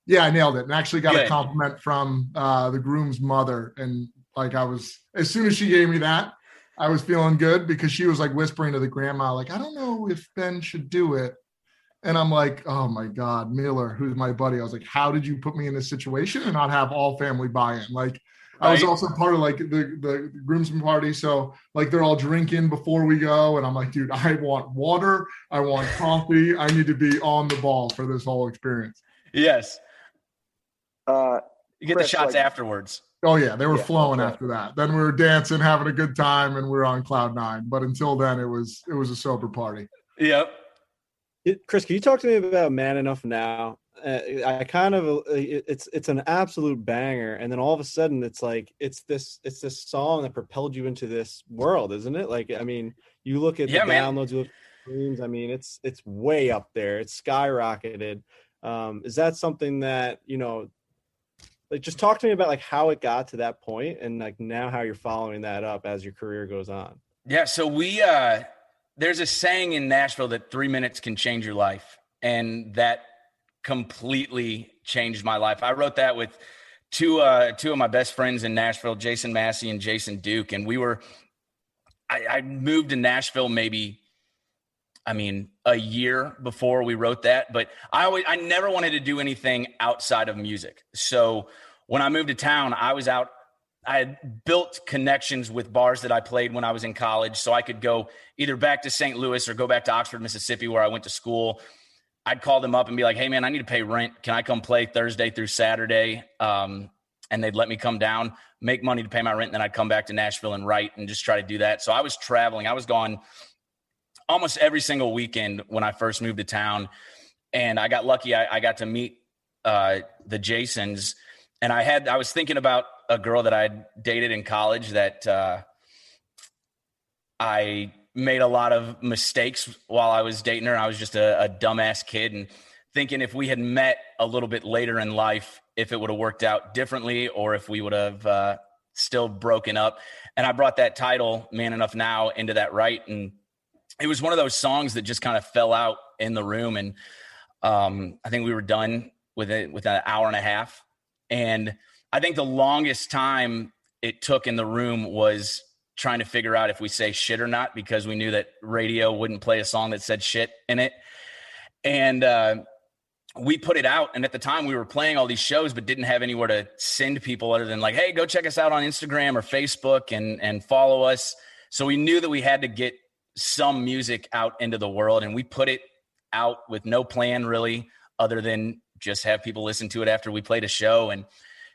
Yeah, I nailed it. And actually got Good. a compliment from the groom's mother. And like as soon as she gave me that, I was feeling good because she was like whispering to the grandma, like, I don't know if Ben should do it. And I'm like, oh my God, Miller, who's my buddy. I was like, how did you put me in this situation and not have all family buy-in? Like, I was also part of like the groomsmen party. So like they're all drinking before we go. And I'm like, dude, I want water. I want coffee. I need to be on the ball for this whole experience. Yes. You get Chris, the shots afterwards. Oh yeah. They were flowing after that. Then we were dancing, having a good time, and we were on cloud nine. But until then it was a sober party. Yep. Chris, can you talk to me about Man Enough Now? I kind of it's an absolute banger, and then all of a sudden it's like it's this song that propelled you into this world, isn't it? Like, I mean, you look at the downloads, you look at the streams. I mean, it's way up there. It's skyrocketed. Is that something that, you know, like, just talk to me about like how it got to that point and like now how you're following that up as your career goes on? Yeah, so we there's a saying in Nashville that 3 minutes can change your life, and that completely changed my life. I wrote that with two of my best friends in Nashville, Jason Massey and Jason Duke. And I moved to Nashville a year before we wrote that, but I never wanted to do anything outside of music. So when I moved to town, I had built connections with bars that I played when I was in college. So I could go either back to St. Louis or go back to Oxford, Mississippi, where I went to school. I'd call them up and be like, hey man, I need to pay rent. Can I come play Thursday through Saturday? And they'd let me come down, make money to pay my rent. And then I'd come back to Nashville and write and just try to do that. So I was traveling. I was gone almost every single weekend when I first moved to town. And I got lucky. I got to meet the Jasons. And I was thinking about a girl that I'd dated in college that I made a lot of mistakes while I was dating her. I was just a dumbass kid, and thinking if we had met a little bit later in life, if it would have worked out differently or if we would have still broken up. And I brought that title, Man Enough Now, into that write. And it was one of those songs that just kind of fell out in the room. And I think we were done with it with an hour and a half. And I think the longest time it took in the room was trying to figure out if we say shit or not, because we knew that radio wouldn't play a song that said shit in it. And we put it out. And at the time we were playing all these shows, but didn't have anywhere to send people other than like, hey, go check us out on Instagram or Facebook and follow us. So we knew that we had to get some music out into the world. And we put it out with no plan really, other than just have people listen to it after we played a show. And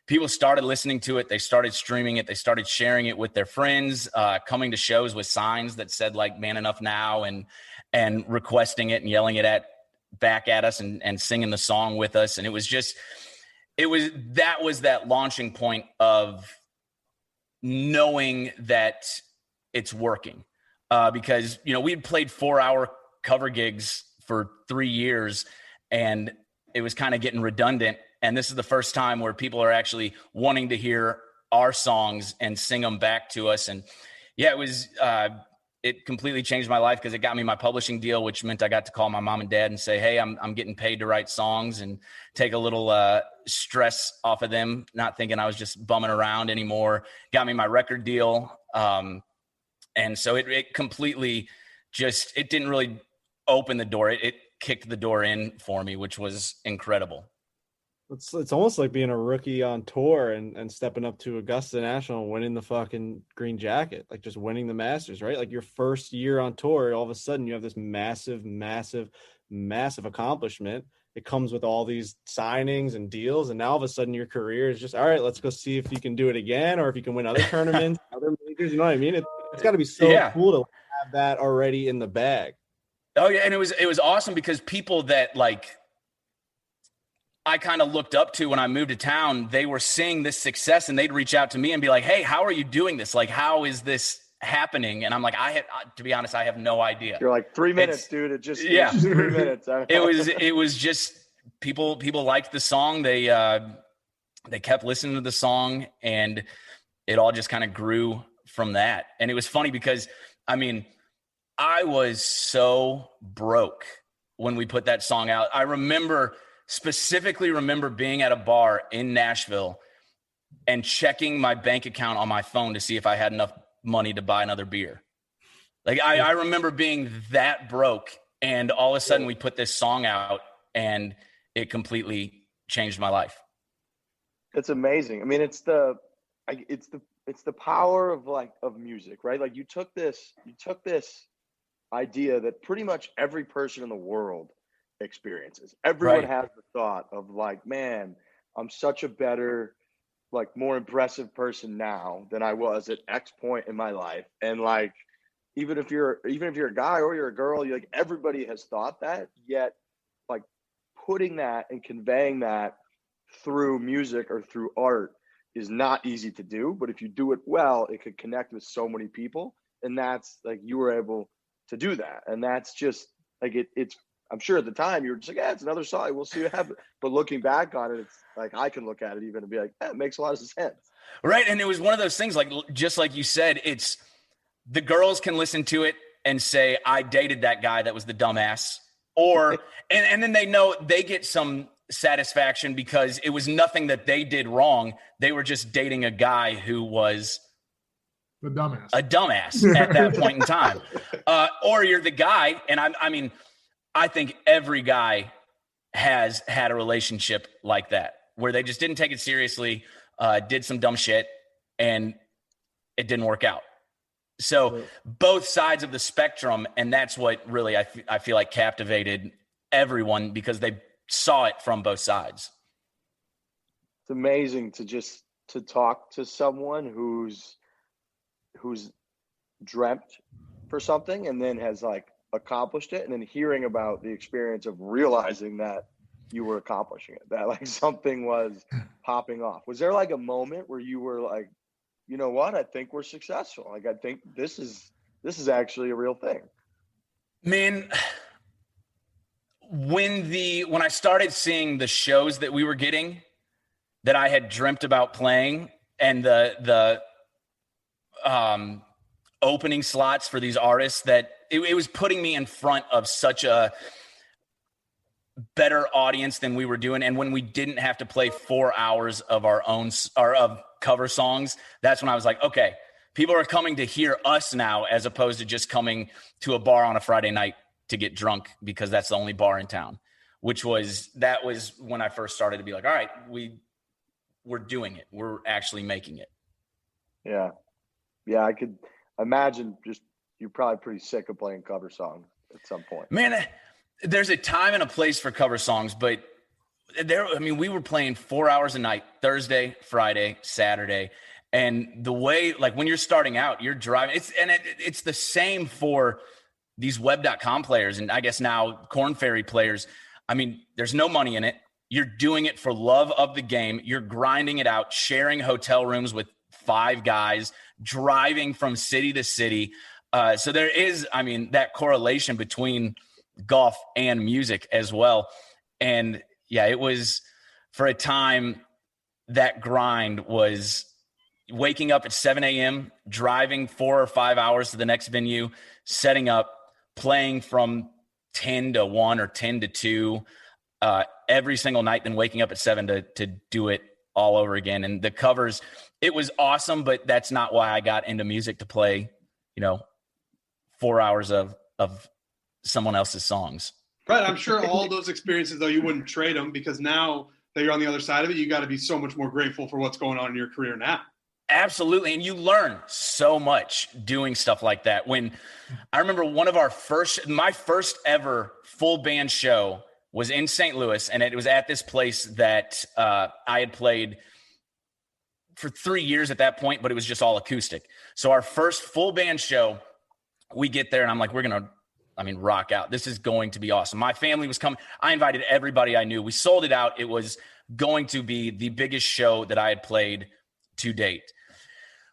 people started listening to it. They started streaming it. They started sharing it with their friends, coming to shows with signs that said like Man Enough Now, and requesting it and yelling it back at us and singing the song with us. And that was that launching point of knowing that it's working. Because, you know, we had played 4-hour cover gigs for 3 years and it was kind of getting redundant. And this is the first time where people are actually wanting to hear our songs and sing them back to us. And yeah, it completely changed my life because it got me my publishing deal, which meant I got to call my mom and dad and say, hey, I'm getting paid to write songs, and take a little stress off of them, not thinking I was just bumming around anymore. Got me my record deal. And so it completely it didn't really open the door. It kicked the door in for me, which was incredible. It's almost like being a rookie on tour and stepping up to Augusta National and winning the fucking green jacket, like just winning the Masters, right? Like your first year on tour, all of a sudden you have this massive, massive, massive accomplishment. It comes with all these signings and deals. And now all of a sudden your career is just, all right, let's go see if you can do it again, or if you can win other tournaments, other majors. You know what I mean? It's got to be so cool to have that already in the bag. Oh yeah. And it was awesome because people that like I kind of looked up to when I moved to town, they were seeing this success and they'd reach out to me and be like, hey, how are you doing this? Like, how is this happening? And I'm like, to be honest, I have no idea. You're like 3 minutes, dude. It's just 3 minutes. It was just people liked the song. They kept listening to the song, and it all just kind of grew from that. And it was funny because, I mean, I was so broke when we put that song out. I specifically remember being at a bar in Nashville and checking my bank account on my phone to see if I had enough money to buy another beer. Like I remember being that broke, and all of a sudden we put this song out and it completely changed my life. It's amazing. I mean, it's the power of music, right? Like you took this idea that pretty much every person in the world experiences. Everyone has the thought of like, man, I'm such a better, like more impressive person now than I was at X point in my life. And like, even if you're a guy or you're a girl, like everybody has thought that, yet like putting that and conveying that through music or through art is not easy to do. But if you do it well, it could connect with so many people. And that's like, you were able to do that. And that's just like, it's, I'm sure at the time you were just like, yeah, it's another song. We'll see what happens. But looking back on it, it's like, I can look at it even and be like, it makes a lot of sense. Right. And it was one of those things, like, just like you said, it's the girls can listen to it and say, I dated that guy that was the dumbass. Or, and then they know they get some satisfaction because it was nothing that they did wrong. They were just dating a guy who was a dumbass at that point in time. Or you're the guy. And I think every guy has had a relationship like that where they just didn't take it seriously, did some dumb shit, and it didn't work out. So both sides of the spectrum, and that's what really I feel like captivated everyone because they saw it from both sides. It's amazing to talk to someone who's dreamt for something and then has like accomplished it, and then hearing about the experience of realizing that you were accomplishing it, that like something was popping off. Was there like a moment where you were like, you know what, I think we're successful. Like, I think this is actually a real thing. Man, when I started seeing the shows that we were getting that I had dreamt about playing, and the opening slots for these artists, that it was putting me in front of such a better audience than we were doing. And when we didn't have to play 4 hours of our own or of cover songs, that's when I was like, okay, people are coming to hear us now, as opposed to just coming to a bar on a Friday night to get drunk because that's the only bar in town, that was when I first started to be like, all right, we're doing it. We're actually making it. Yeah. Yeah. I could imagine you're probably pretty sick of playing cover songs at some point. Man, there's a time and a place for cover songs, but we were playing 4 hours a night, Thursday, Friday, Saturday. And the way, like when you're starting out, you're driving, it's the same for these web.com players. And I guess now Korn Ferry players. I mean, there's no money in it. You're doing it for love of the game. You're grinding it out, sharing hotel rooms with 5 guys, driving from city to city. So there is, that correlation between golf and music as well. And yeah, it was, for a time, that grind was waking up at 7 a.m., driving 4 or 5 hours to the next venue, setting up, playing from 10 to 1 or 10 to 2 every single night, then waking up at 7 to do it all over again. And the covers, it was awesome, but that's not why I got into music, to play, 4 hours of someone else's songs. Right. I'm sure all those experiences, though, you wouldn't trade them, because now that you're on the other side of it, you got to be so much more grateful for what's going on in your career now. Absolutely. And you learn so much doing stuff like that. When I remember my first ever full band show was in St. Louis, and it was at this place that I had played for 3 years at that point, but it was just all acoustic. So our first full band show, we get there and I'm like, we're going to, rock out. This is going to be awesome. My family was coming. I invited everybody I knew. We sold it out. It was going to be the biggest show that I had played to date.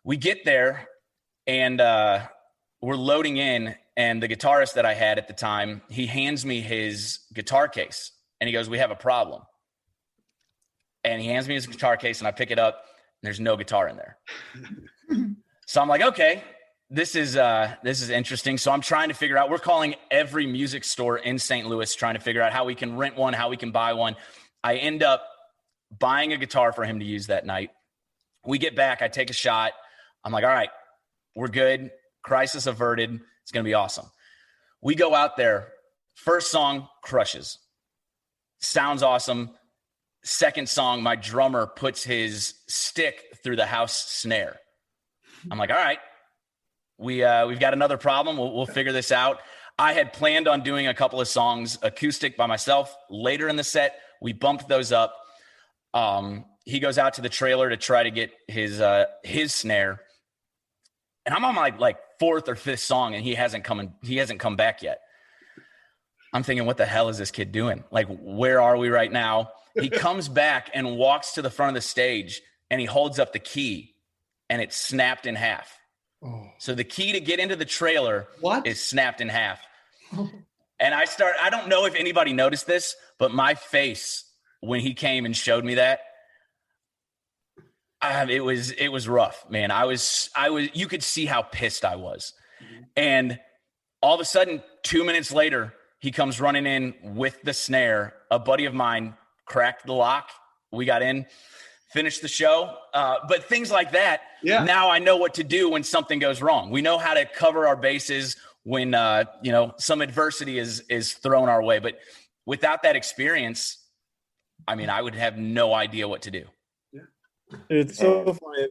We get there and we're loading in, and the guitarist that I had at the time, he hands me his guitar case and he goes, "We have a problem." And he hands me his guitar case and I pick it up and there's no guitar in there. So I'm like, okay, this is interesting. So I'm trying to figure out, we're calling every music store in St. Louis, trying to figure out how we can rent one, how we can buy one. I end up buying a guitar for him to use that night. We get back, I take a shot. I'm like, all right, we're good. Crisis averted. It's going to be awesome. We go out there. First song crushes. Sounds awesome. Second song, my drummer puts his stick through the house snare. I'm like, all right, we've got another problem. We'll figure this out. I had planned on doing a couple of songs acoustic by myself. Later in the set, we bumped those up. He goes out to the trailer to try to get his snare. And I'm on my like fourth or fifth song and he hasn't come back yet. I'm thinking, what the hell is this kid doing? Like, where are we right now? He comes back and walks to the front of the stage and he holds up the key and it's snapped in half. Oh. So the key to get into the trailer is snapped in half. And I don't know if anybody noticed this, but my face when he came and showed me that, it was rough, man. I was, you could see how pissed I was. And all of a sudden, 2 minutes later, he comes running in with the snare. A buddy of mine cracked the lock. We got in, finished the show. But things like that, now I know what to do when something goes wrong. We know how to cover our bases when, some adversity is thrown our way. But without that experience, I mean, I would have no idea what to do. It's so funny.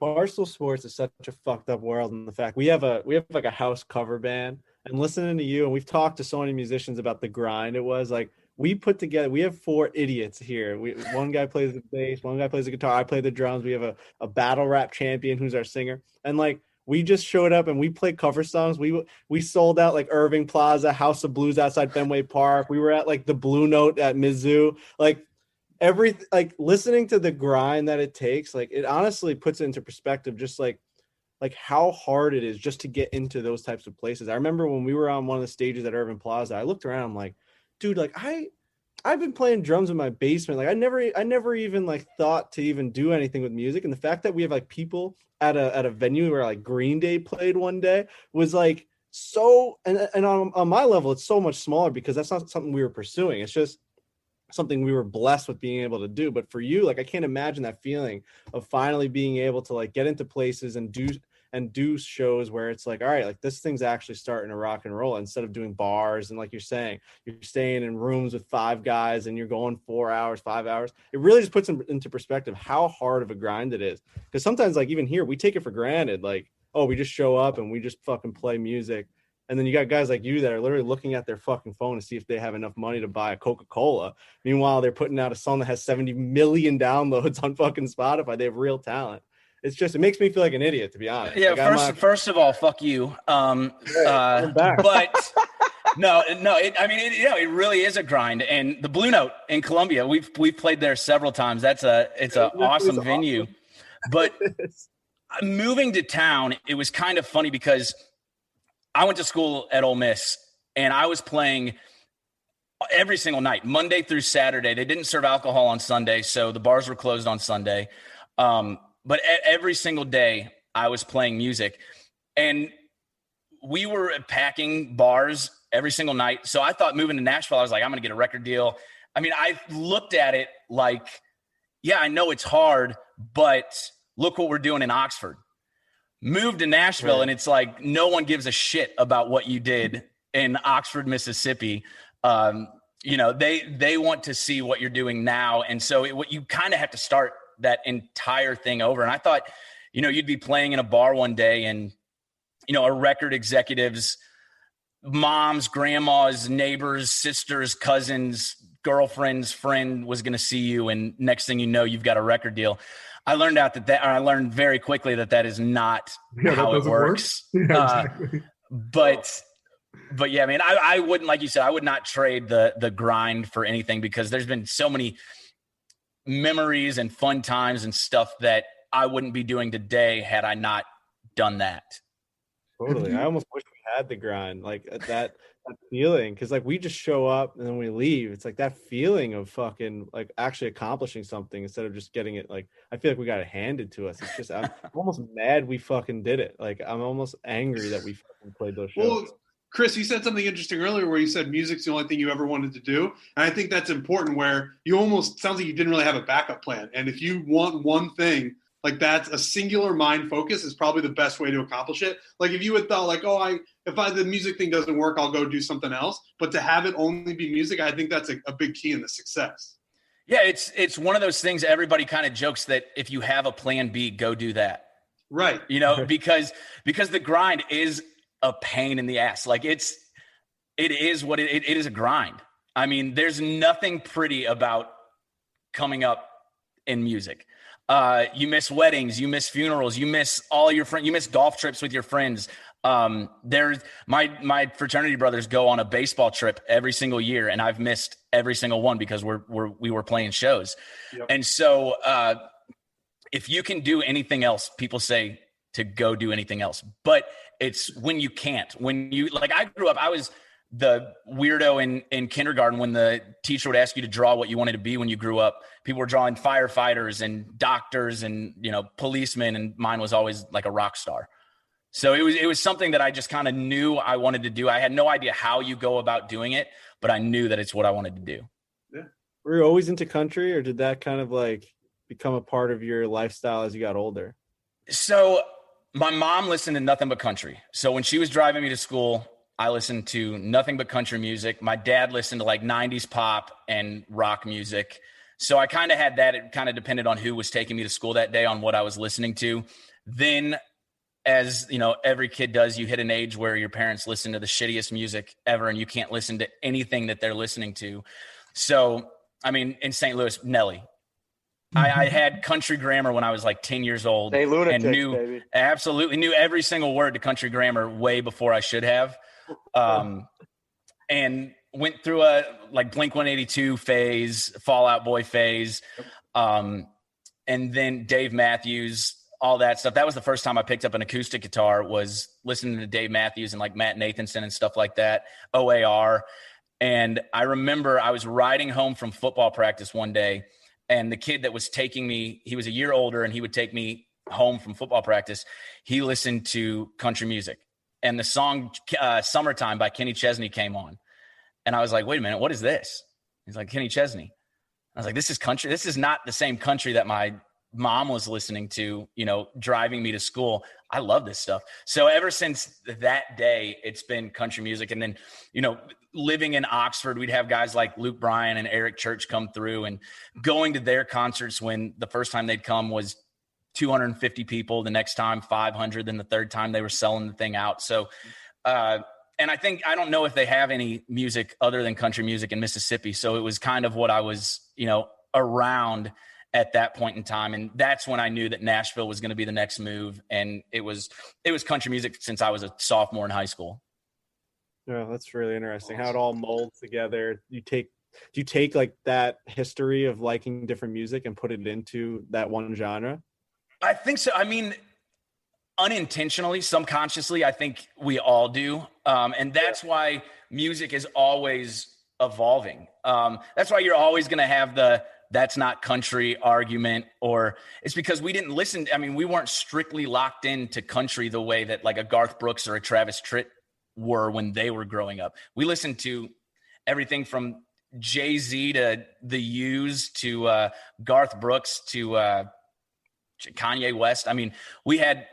Barstool Sports is such a fucked up world. And the fact we have like a house cover band, and listening to you, and we've talked to so many musicians about the grind. It was like, we have 4 idiots here. One guy plays the bass, one guy plays the guitar, I play the drums. We have a battle rap champion who's our singer. And like, we just showed up and we played cover songs. We sold out like Irving Plaza, House of Blues outside Fenway Park. We were at like the Blue Note at Mizzou. Like, listening to the grind that it takes, like, it honestly puts it into perspective, just like how hard it is just to get into those types of places. I remember when we were on one of the stages at Irving Plaza, I looked around, I'm like, dude, like I've been playing drums in my basement. Like I never even like thought to even do anything with music. And the fact that we have like people at a venue where like Green Day played one day was like so, and on my level, it's so much smaller because that's not something we were pursuing. It's just something we were blessed with being able to do. But for you, like, I can't imagine that feeling of finally being able to like get into places and do shows where it's like, all right, like this thing's actually starting to rock and roll, instead of doing bars. And like you're saying, you're staying in rooms with 5 guys and you're going 4 hours, 5 hours. It really just puts into perspective how hard of a grind it is. Because sometimes, like, even here, we take it for granted. Like, oh, we just show up and we just fucking play music. And then you got guys like you that are literally looking at their fucking phone to see if they have enough money to buy a Coca-Cola. Meanwhile, they're putting out a song that has 70 million downloads on fucking Spotify. They have real talent. It's just, it makes me feel like an idiot, to be honest. Yeah, like, first of all, fuck you. But it really is a grind. And the Blue Note in Columbia, we've played there several times. It's an awesome venue. But moving to town, it was kind of funny because I went to school at Ole Miss and I was playing every single night, Monday through Saturday. They didn't serve alcohol on Sunday, so the bars were closed on Sunday. But every single day I was playing music, and we were packing bars every single night. So I thought moving to Nashville, I was like, I'm going to get a record deal. I mean, I looked at it like, yeah, I know it's hard, but look what we're doing in Oxford. Moved to Nashville, right. And it's like no one gives a shit about what you did in Oxford, Mississippi. They want to see what you're doing now. And so you kind of have to start that entire thing over. And I thought, you'd be playing in a bar one day and, a record executive's mom's, grandma's, neighbors, sisters, cousins, girlfriend's friend was going to see you. And next thing you know, you've got a record deal. I learned very quickly that is not how it works. Work. Yeah, exactly. But yeah, man, I wouldn't, like you said, I would not trade the grind for anything, because there's been so many memories and fun times and stuff that I wouldn't be doing today had I not done that. Totally. I almost wish we had the grind, like that feeling, because like we just show up and then we leave. It's like that feeling of fucking like actually accomplishing something instead of just getting it. Like I feel like we got it handed to us. It's just I'm almost mad we fucking did it. Like I'm almost angry that we fucking played those shows. Well, Chris, you said something interesting earlier where you said music's the only thing you ever wanted to do. And I think that's important, where you almost sounds like you didn't really have a backup plan. And if you want one thing, like that's a singular mind focus is probably the best way to accomplish it. Like if you had thought like, if the music thing doesn't work, I'll go do something else. But to have it only be music, I think that's a big key in the success. Yeah, it's one of those things everybody kind of jokes that if you have a plan B, go do that. Right. You know, because the grind is a pain in the ass. Like it is what it is, a grind. I mean, there's nothing pretty about coming up in music. You miss weddings, you miss funerals, you miss all your friends, you miss golf trips with your friends. There's my fraternity brothers go on a baseball trip every single year, and I've missed every single one because we were playing shows. Yep. And so if you can do anything else, people say to go do anything else, but it's when you can't. When you, like, I grew up, I was the weirdo in kindergarten when the teacher would ask you to draw what you wanted to be when you grew up. People were drawing firefighters and doctors and, you know, policemen, and mine was always like a rock star. So it was something that I just kind of knew I wanted to do. I had no idea how you go about doing it, but I knew that it's what I wanted to do. Yeah. Were you always into country, or did that kind of like become a part of your lifestyle as you got older? So my mom listened to nothing but country. So when she was driving me to school, I listened to nothing but country music. My dad listened to like 90s pop and rock music. So I kind of had that. It kind of depended on who was taking me to school that day on what I was listening to. Then, as you know, every kid does, you hit an age where your parents listen to the shittiest music ever and you can't listen to anything that they're listening to. So, I mean, in St. Louis, Nelly. I had country grammar when I was like 10 years old and absolutely knew every single word to country grammar way before I should have. And went through a like Blink-182 phase, Fall Out Boy phase. And then Dave Matthews, all that stuff. That was the first time I picked up an acoustic guitar, was listening to Dave Matthews and like Matt Nathanson and stuff like that, OAR. And I remember I was riding home from football practice one day, and the kid that was taking me, he was a year older, and he would take me home from football practice. He listened to country music, and the song Summertime by Kenny Chesney came on. And I was like, wait a minute, what is this? He's like, Kenny Chesney. I was like, this is country. This is not the same country that my mom was listening to, you know, driving me to school. I love this stuff. So ever since that day, it's been country music. And then, you know, living in Oxford, we'd have guys like Luke Bryan and Eric Church come through, and going to their concerts when the first time they'd come was 250 people, the next time 500, then the third time they were selling the thing out. So, and I don't know if they have any music other than country music in Mississippi. So it was kind of what I was, you know, around at that point in time. And that's when I knew that Nashville was going to be the next move. And it was country music since I was a sophomore in high school. Yeah, that's really interesting how it all molds together. Do you take like that history of liking different music and put it into that one genre? I think so. I mean, unintentionally, subconsciously, I think we all do. And that's why music is always evolving. That's why you're always going to have that's not country argument, or it's because we didn't listen. I mean, we weren't strictly locked into country the way that like a Garth Brooks or a Travis Tritt were when they were growing up. We listened to everything from Jay-Z to the U's to Garth Brooks to Kanye West. I mean, we had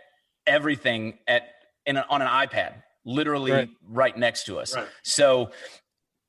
everything on an iPad, literally right next to us. Right. So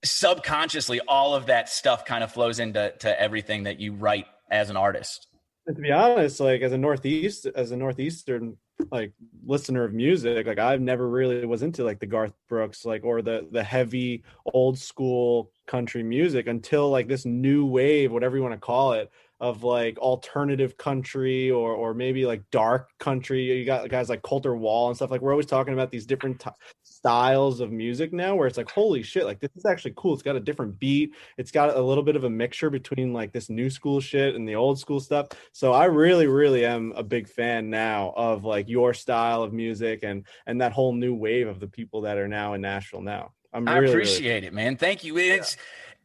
subconsciously, all of that stuff kind of flows into everything that you write as an artist. And to be honest, like as a Northeastern like listener of music, like I've never really was into like the Garth Brooks, like, or the heavy old school country music until like this new wave, whatever you want to call it, like alternative country or maybe like dark country. You got guys like Coulter Wall and stuff. Like we're always talking about these different styles of music now where it's like, holy shit, like this is actually cool. It's got a different beat. It's got a little bit of a mixture between like this new school shit and the old school stuff. So I really, really am a big fan now of like your style of music and that whole new wave of the people that are now in Nashville now. I appreciate it, man. Thank you. It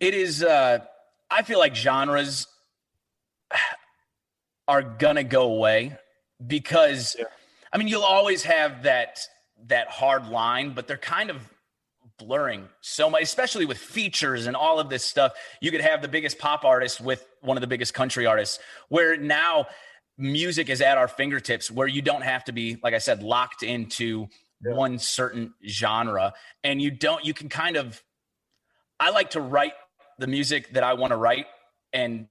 is, I feel like genres are gonna go away because I mean, you'll always have that hard line, but they're kind of blurring so much, especially with features and all of this stuff. You could have the biggest pop artist with one of the biggest country artists, where now music is at our fingertips, where you don't have to be, like I said, locked into one certain genre. And you can kind of, I like to write the music that I want to write and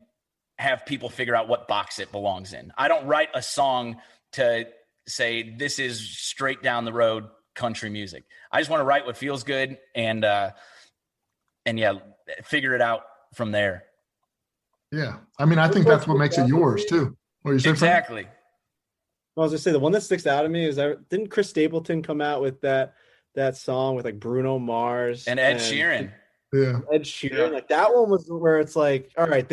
have people figure out what box it belongs in. I don't write a song to say this is straight down the road country music. I just want to write what feels good and figure it out from there. Yeah. I mean, I think that's what makes it yours too. What you said? Exactly. I was gonna say the one that sticks out to me is didn't Chris Stapleton come out with that song with like Bruno Mars and Ed Sheeran? Yeah. Ed Sheeran, like that one was where it's like, all right,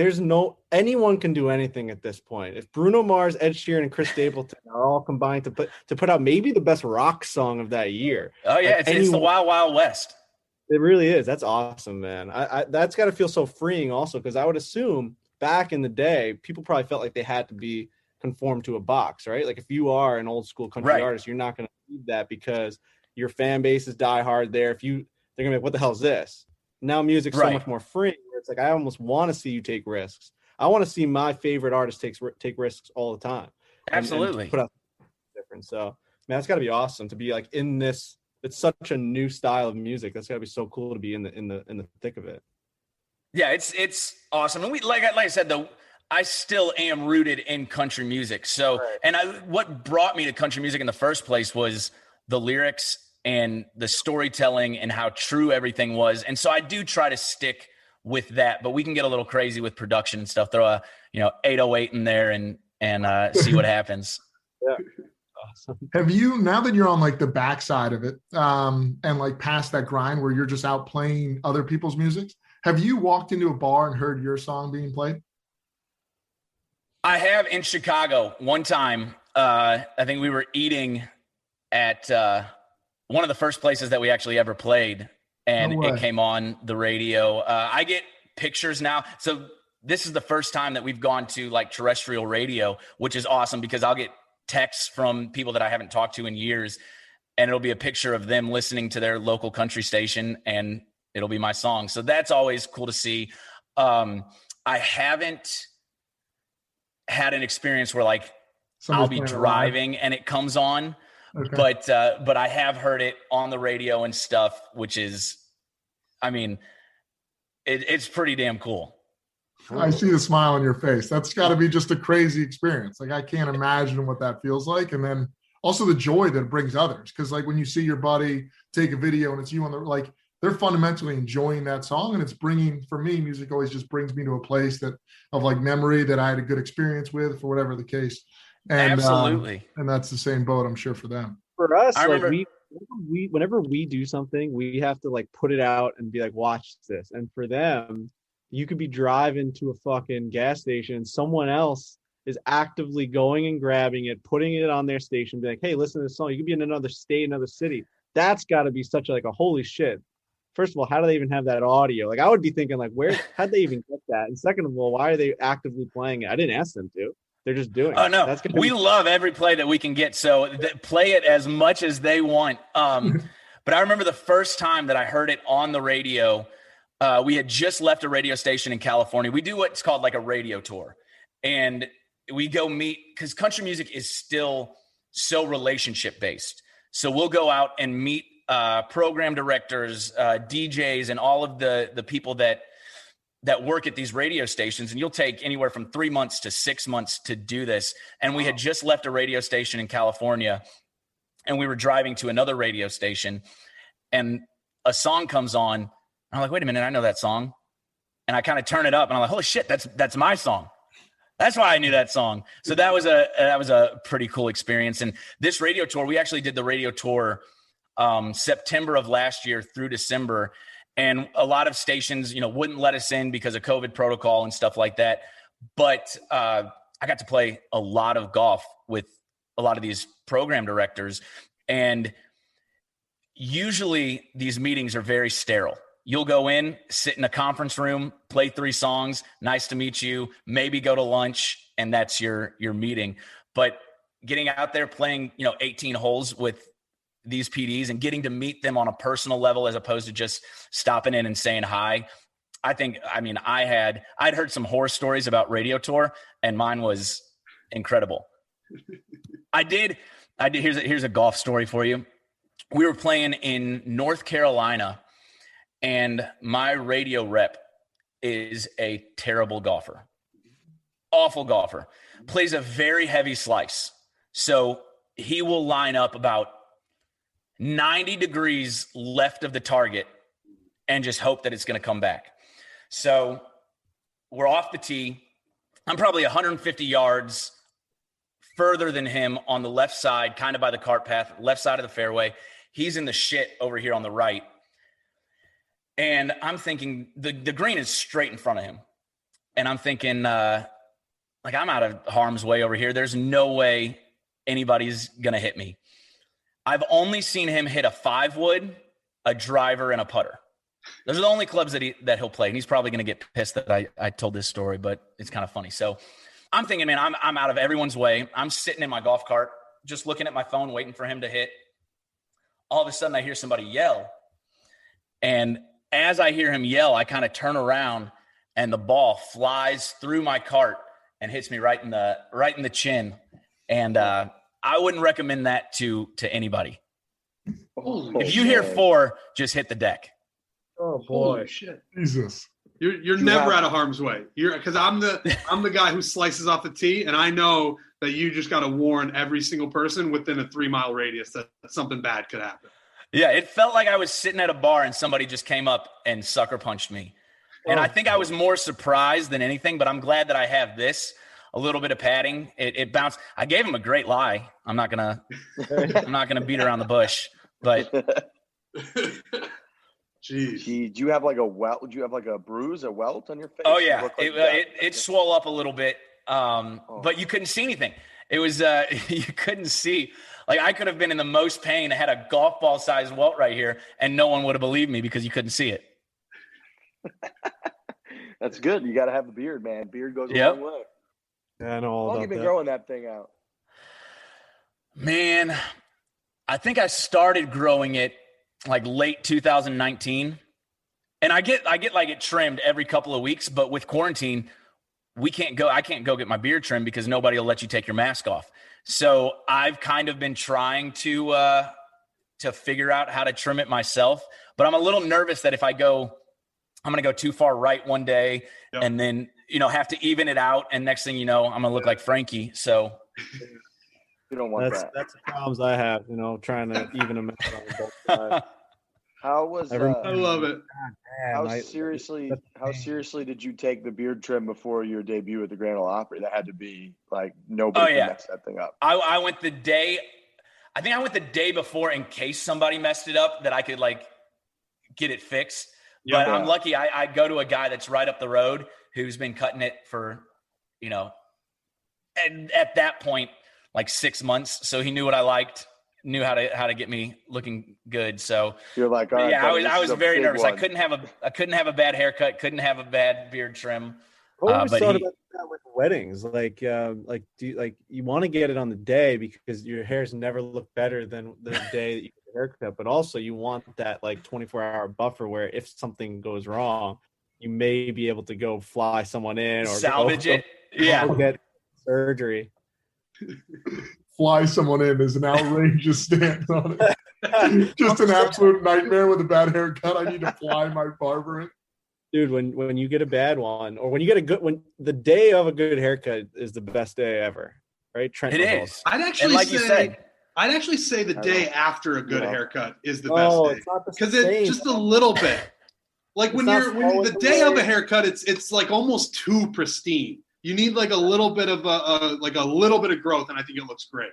anyone can do anything at this point. If Bruno Mars, Ed Sheeran, and Chris Stapleton are all combined to put out maybe the best rock song of that year. Oh yeah, like it's the Wild Wild West. It really is. That's awesome, man. I that's got to feel so freeing also, because I would assume back in the day, people probably felt like they had to be conformed to a box, right? Like if you are an old school country artist, you're not going to do that because your fan base is diehard there. They're going to be like, what the hell is this? Now music's so much more free. Where it's like I almost want to see you take risks. I want to see my favorite artist take risks all the time. Absolutely. And put out different. So man, that's got to be awesome to be like in this. It's such a new style of music. That's got to be so cool to be in the thick of it. Yeah, it's awesome. And like I said though, I still am rooted in country music. So, and what brought me to country music in the first place was the lyrics and the storytelling and how true everything was. And so I do try to stick with that, but we can get a little crazy with production and stuff. Throw a 808 in there and see what happens. Yeah. Awesome. Have you, now that you're on like the backside of it, and like past that grind where you're just out playing other people's music, have you walked into a bar and heard your song being played? I have in Chicago one time. I think we were eating at one of the first places that we actually ever played, and it came on the radio. I get pictures now. So this is the first time that we've gone to like terrestrial radio, which is awesome because I'll get texts from people that I haven't talked to in years, and it'll be a picture of them listening to their local country station, and it'll be my song. So that's always cool to see. I haven't had an experience where like I'll be driving and it comes on, but I have heard it on the radio and stuff, which is, I mean, it's pretty damn cool. I see the smile on your face. That's got to be just a crazy experience. Like I can't imagine what that feels like. And then also the joy that it brings others. Cause like when you see your buddy take a video and it's you on the, like they're fundamentally enjoying that song. And it's bringing, for me, music always just brings me to a place that of like memory that I had a good experience with for whatever the case. And, absolutely. And that's the same boat, I'm sure, for them. For us, whenever we do something, we have to like put it out and be like, watch this. And for them, you could be driving to a fucking gas station and someone else is actively going and grabbing it, putting it on their station, be like, hey, listen to this song. You could be in another state, another city. That's got to be such a holy shit. First of all, how do they even have that audio? Like I would be thinking like, how'd they even get that? And second of all, why are they actively playing it? I didn't ask them to. They're just doing it. Oh no, we love every play that we can get. So play it as much as they want. But I remember the first time that I heard it on the radio. We had just left a radio station in California. We do what's called like a radio tour, and we go meet, because country music is still so relationship based. So we'll go out and meet program directors, DJs, and all of the people that work at these radio stations. And you'll take anywhere from 3 months to 6 months to do this. And we had just left a radio station in California, and we were driving to another radio station, and a song comes on. I'm like, wait a minute, I know that song. And I kind of turn it up and I'm like, holy shit, that's my song. That's why I knew that song. So that was a pretty cool experience. And this radio tour, we actually did the radio tour September of last year through December. And a lot of stations, wouldn't let us in because of COVID protocol and stuff like that. But I got to play a lot of golf with a lot of these program directors. And usually these meetings are very sterile. You'll go in, sit in a conference room, play 3 songs. Nice to meet you. Maybe go to lunch, and that's your meeting. But getting out there playing, 18 holes with these PDs and getting to meet them on a personal level as opposed to just stopping in and saying hi. I'd heard some horror stories about radio tour, and mine was incredible. Here's a golf story for you. We were playing in North Carolina, and my radio rep is a terrible golfer, awful golfer, plays a very heavy slice. So he will line up about 90 degrees left of the target and just hope that it's going to come back. So we're off the tee. I'm probably 150 yards further than him on the left side, kind of by the cart path, left side of the fairway. He's in the shit over here on the right. And I'm thinking the green is straight in front of him. And I'm thinking, I'm out of harm's way over here. There's no way anybody's going to hit me. I've only seen him hit a 5-wood, a driver, and a putter. Those are the only clubs that he'll play. And he's probably going to get pissed that I told this story, but it's kind of funny. So I'm thinking, man, I'm out of everyone's way. I'm sitting in my golf cart, just looking at my phone, waiting for him to hit. All of a sudden I hear somebody yell. And as I hear him yell, I kind of turn around and the ball flies through my cart and hits me right in the chin. And I wouldn't recommend that to anybody. If you hear 4, just hit the deck. Oh boy. Holy shit. Jesus. You're never out of harm's way. Because I'm the guy who slices off the tee, and I know that you just got to warn every single person within a 3-mile radius that something bad could happen. Yeah, it felt like I was sitting at a bar and somebody just came up and sucker punched me. And I think I was more surprised than anything, but I'm glad that I have this, a little bit of padding. It bounced. I gave him a great lie. I'm not gonna beat around the bush, but. Jeez. Do you have like a welt? Do you have like a bruise, a welt on your face? Oh yeah, it swelled up a little bit, but you couldn't see anything. It was you couldn't see. Like I could have been in the most pain. I had a golf ball sized welt right here, and no one would have believed me because you couldn't see it. That's good. You got to have the beard, man. Beard goes a long way. Yeah, I know all How long about have you been that. growing that thing out? Man, I think I started growing it like late 2019, and I get like it trimmed every couple of weeks. But with quarantine, I can't go get my beard trimmed because nobody will let you take your mask off. So I've kind of been trying to figure out how to trim it myself, but I'm a little nervous that if I'm going to go too far right one day and then, have to even it out. And next thing you know, I'm going to look like Frankie. So you don't want that. That's the problems I have, trying to even them out on both sides. How was I love it. How seriously did you take the beard trim before your debut at the Grand Ole Opry? That had to be like nobody can mess that thing up. I went the day before in case somebody messed it up that I could like get it fixed. But I'm lucky. I go to a guy that's right up the road who's been cutting it for, at that point, like 6 months. So he knew what I liked. Knew how to get me looking good. So you're like, all right, I was very nervous. I couldn't have a bad haircut. Couldn't have a bad beard trim. I always thought about that with weddings. You want to get it on the day because your hairs never look better than the day that you get a haircut. But also you want that like 24-hour buffer where if something goes wrong, you may be able to go fly someone in or salvage it. Go get surgery. Fly someone in is an outrageous stance on it. Just an absolute nightmare with a bad haircut. I need to fly my barber in. Dude, when you get a bad one, or when you get a good one, the day of a good haircut is the best day ever, right? Trent it McCall. is. I'd actually say the day after a good haircut is the best day because it's just a little bit. Like when the day of a haircut, it's like almost too pristine. You need like a little bit of a little bit of growth, and I think it looks great.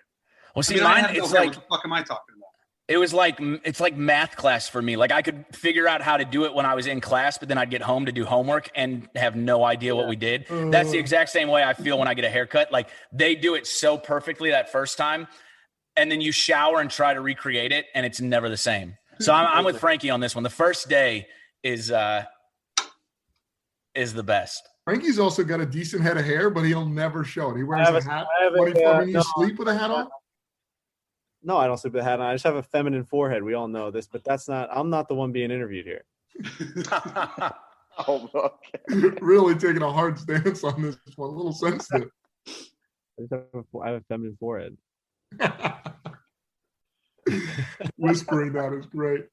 Well, see, I mine, mean, it's like, what the fuck am I talking about? It's like math class for me. Like I could figure out how to do it when I was in class, but then I'd get home to do homework and have no idea what we did. That's the exact same way I feel when I get a haircut. Like they do it so perfectly that first time, and then you shower and try to recreate it, and it's never the same. So I'm with Frankie on this one. The first day is the best. Frankie's also got a decent head of hair, but he'll never show it. He wears a hat. When you sleep with a hat on? No, I don't sleep with a hat on. I just have a feminine forehead. We all know this, but I'm not the one being interviewed here. Oh, okay. Really taking a hard stance on this one. A little sensitive. I have a feminine forehead. Whispering that is great.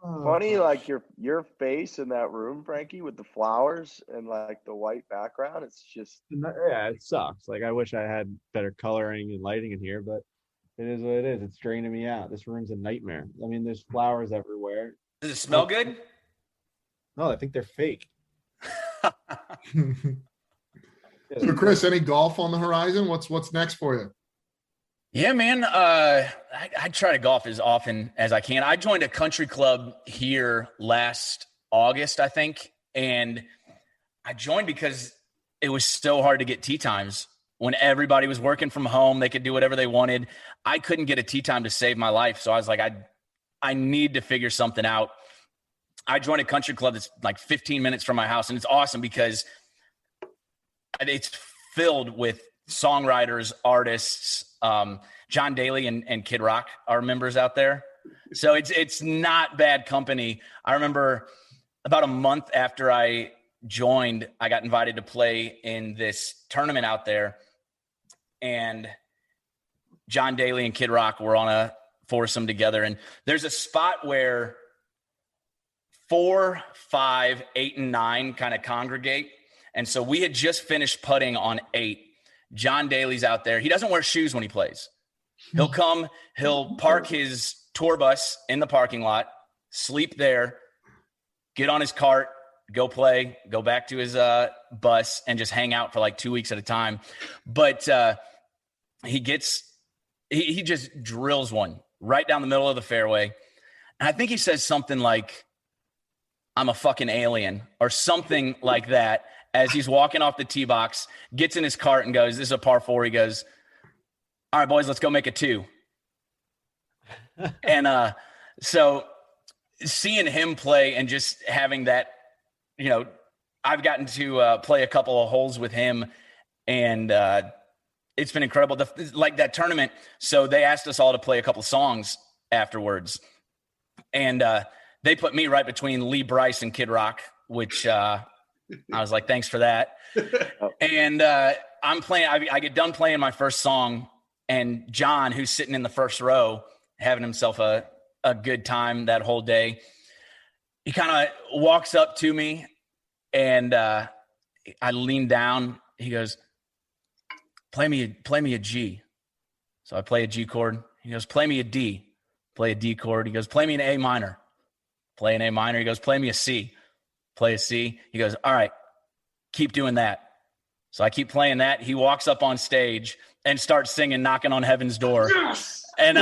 Funny, like your face in that room, Frankie, with the flowers and like the white background. It's just it sucks. Like I wish I had better coloring and lighting in here, but it is what it is. It's draining me out. This room's a nightmare. I mean, there's flowers everywhere. Does it smell good? No, I think they're fake. So, Chris, any golf on the horizon? What's next for you? Yeah, man. I try to golf as often as I can. I joined a country club here last August, I think. And I joined because it was so hard to get tee times. When everybody was working from home, they could do whatever they wanted. I couldn't get a tee time to save my life. So I was like, I need to figure something out. I joined a country club that's like 15 minutes from my house. And it's awesome because it's filled with songwriters, artists. John Daly and Kid Rock are members out there. So it's not bad company. I remember about a month after I joined, I got invited to play in this tournament out there. And John Daly and Kid Rock were on a foursome together. And there's a spot where 4, 5, 8, and 9 kind of congregate. And so we had just finished putting on 8. John Daly's out there. He doesn't wear shoes when he plays. He'll park his tour bus in the parking lot, sleep there, get on his cart, go play, go back to his bus, and just hang out for like 2 weeks at a time. But he just drills one right down the middle of the fairway. And I think he says something like, "I'm a fucking alien," or something like that, as he's walking off the tee box, gets in his cart and goes, this is a par 4. He goes, "All right, boys, let's go make a 2." And so seeing him play and just having that, I've gotten to play a couple of holes with him, and it's been incredible. Like that tournament, so they asked us all to play a couple of songs afterwards. And they put me right between Lee Bryce and Kid Rock, which I was like, thanks for that. And I'm playing, I get done playing my first song, and John, who's sitting in the first row, having himself a good time that whole day, he kind of walks up to me, and I lean down. He goes, play me a G. So I play a G chord. He goes, play me a D. Play a D chord. He goes, play me an A minor. Play an A minor. He goes, play me a C. Play a C. He goes, all right, keep doing that. So I keep playing that. He walks up on stage and starts singing Knocking on Heaven's Door. Yes. And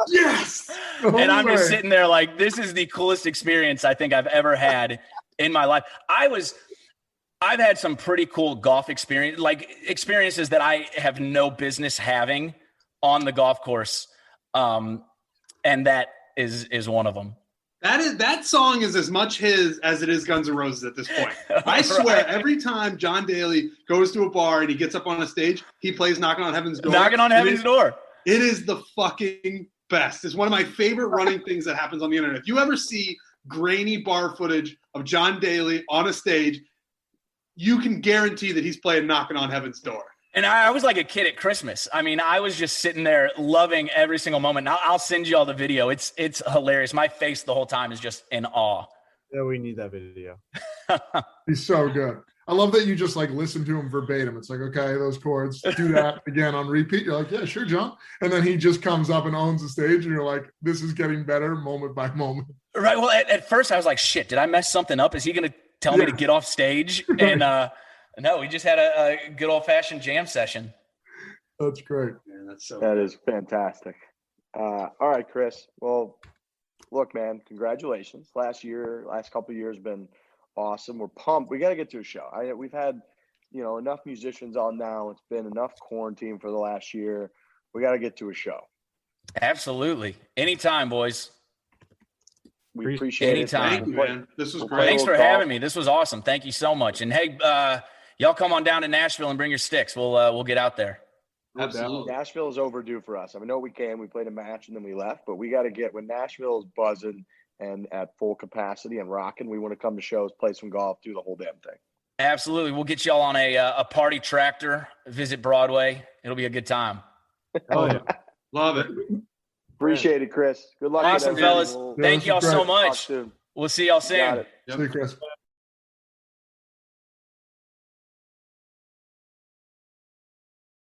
yes. And I'm just sitting there like, this is the coolest experience I think I've ever had in my life. I've had some pretty cool golf experiences that I have no business having on the golf course. And that is one of them. That song is as much his as it is Guns N' Roses at this point. I swear, every time John Daly goes to a bar and he gets up on a stage, he plays Knocking on Heaven's Door. Knocking on Heaven's Door. It is the fucking best. It's one of my favorite running things that happens on the internet. If you ever see grainy bar footage of John Daly on a stage, you can guarantee that he's playing Knocking on Heaven's Door. And I was like a kid at Christmas. I mean, I was just sitting there loving every single moment. I'll send you all the video. It's hilarious. My face the whole time is just in awe. Yeah, we need that video. He's so good. I love that you just like listen to him verbatim. It's like, okay, those chords, do that again on repeat. You're like, yeah, sure, John. And then he just comes up and owns the stage, and you're like, this is getting better moment by moment. Right. Well, at first I was like, shit, did I mess something up? Is he going to tell me to get off stage? And No, we just had a good old fashioned jam session. That's great. Man, that's so That is fantastic. All right, Chris. Well, look, man, congratulations. Last couple of years been awesome. We're pumped. We got to get to a show. We've had, enough musicians on now. It's been enough quarantine for the last year. We got to get to a show. Absolutely. Anytime, boys. We appreciate Anytime. it. Thank you, man. This was great. Thanks for having me. This was awesome. Thank you so much. And hey, y'all come on down to Nashville and bring your sticks. We'll get out there. Absolutely. Nashville is overdue for us. I know we came, we played a match, and then we left, but we got to get when Nashville is buzzing and at full capacity and rocking. We want to come to shows, play some golf, do the whole damn thing. Absolutely. We'll get y'all on a party tractor, visit Broadway. It'll be a good time. Oh, yeah. Love it. Appreciate it, Chris. Good luck. Awesome, fellas. Thank y'all so much. We'll We'll see y'all soon. Got it. Yep. See you, Chris.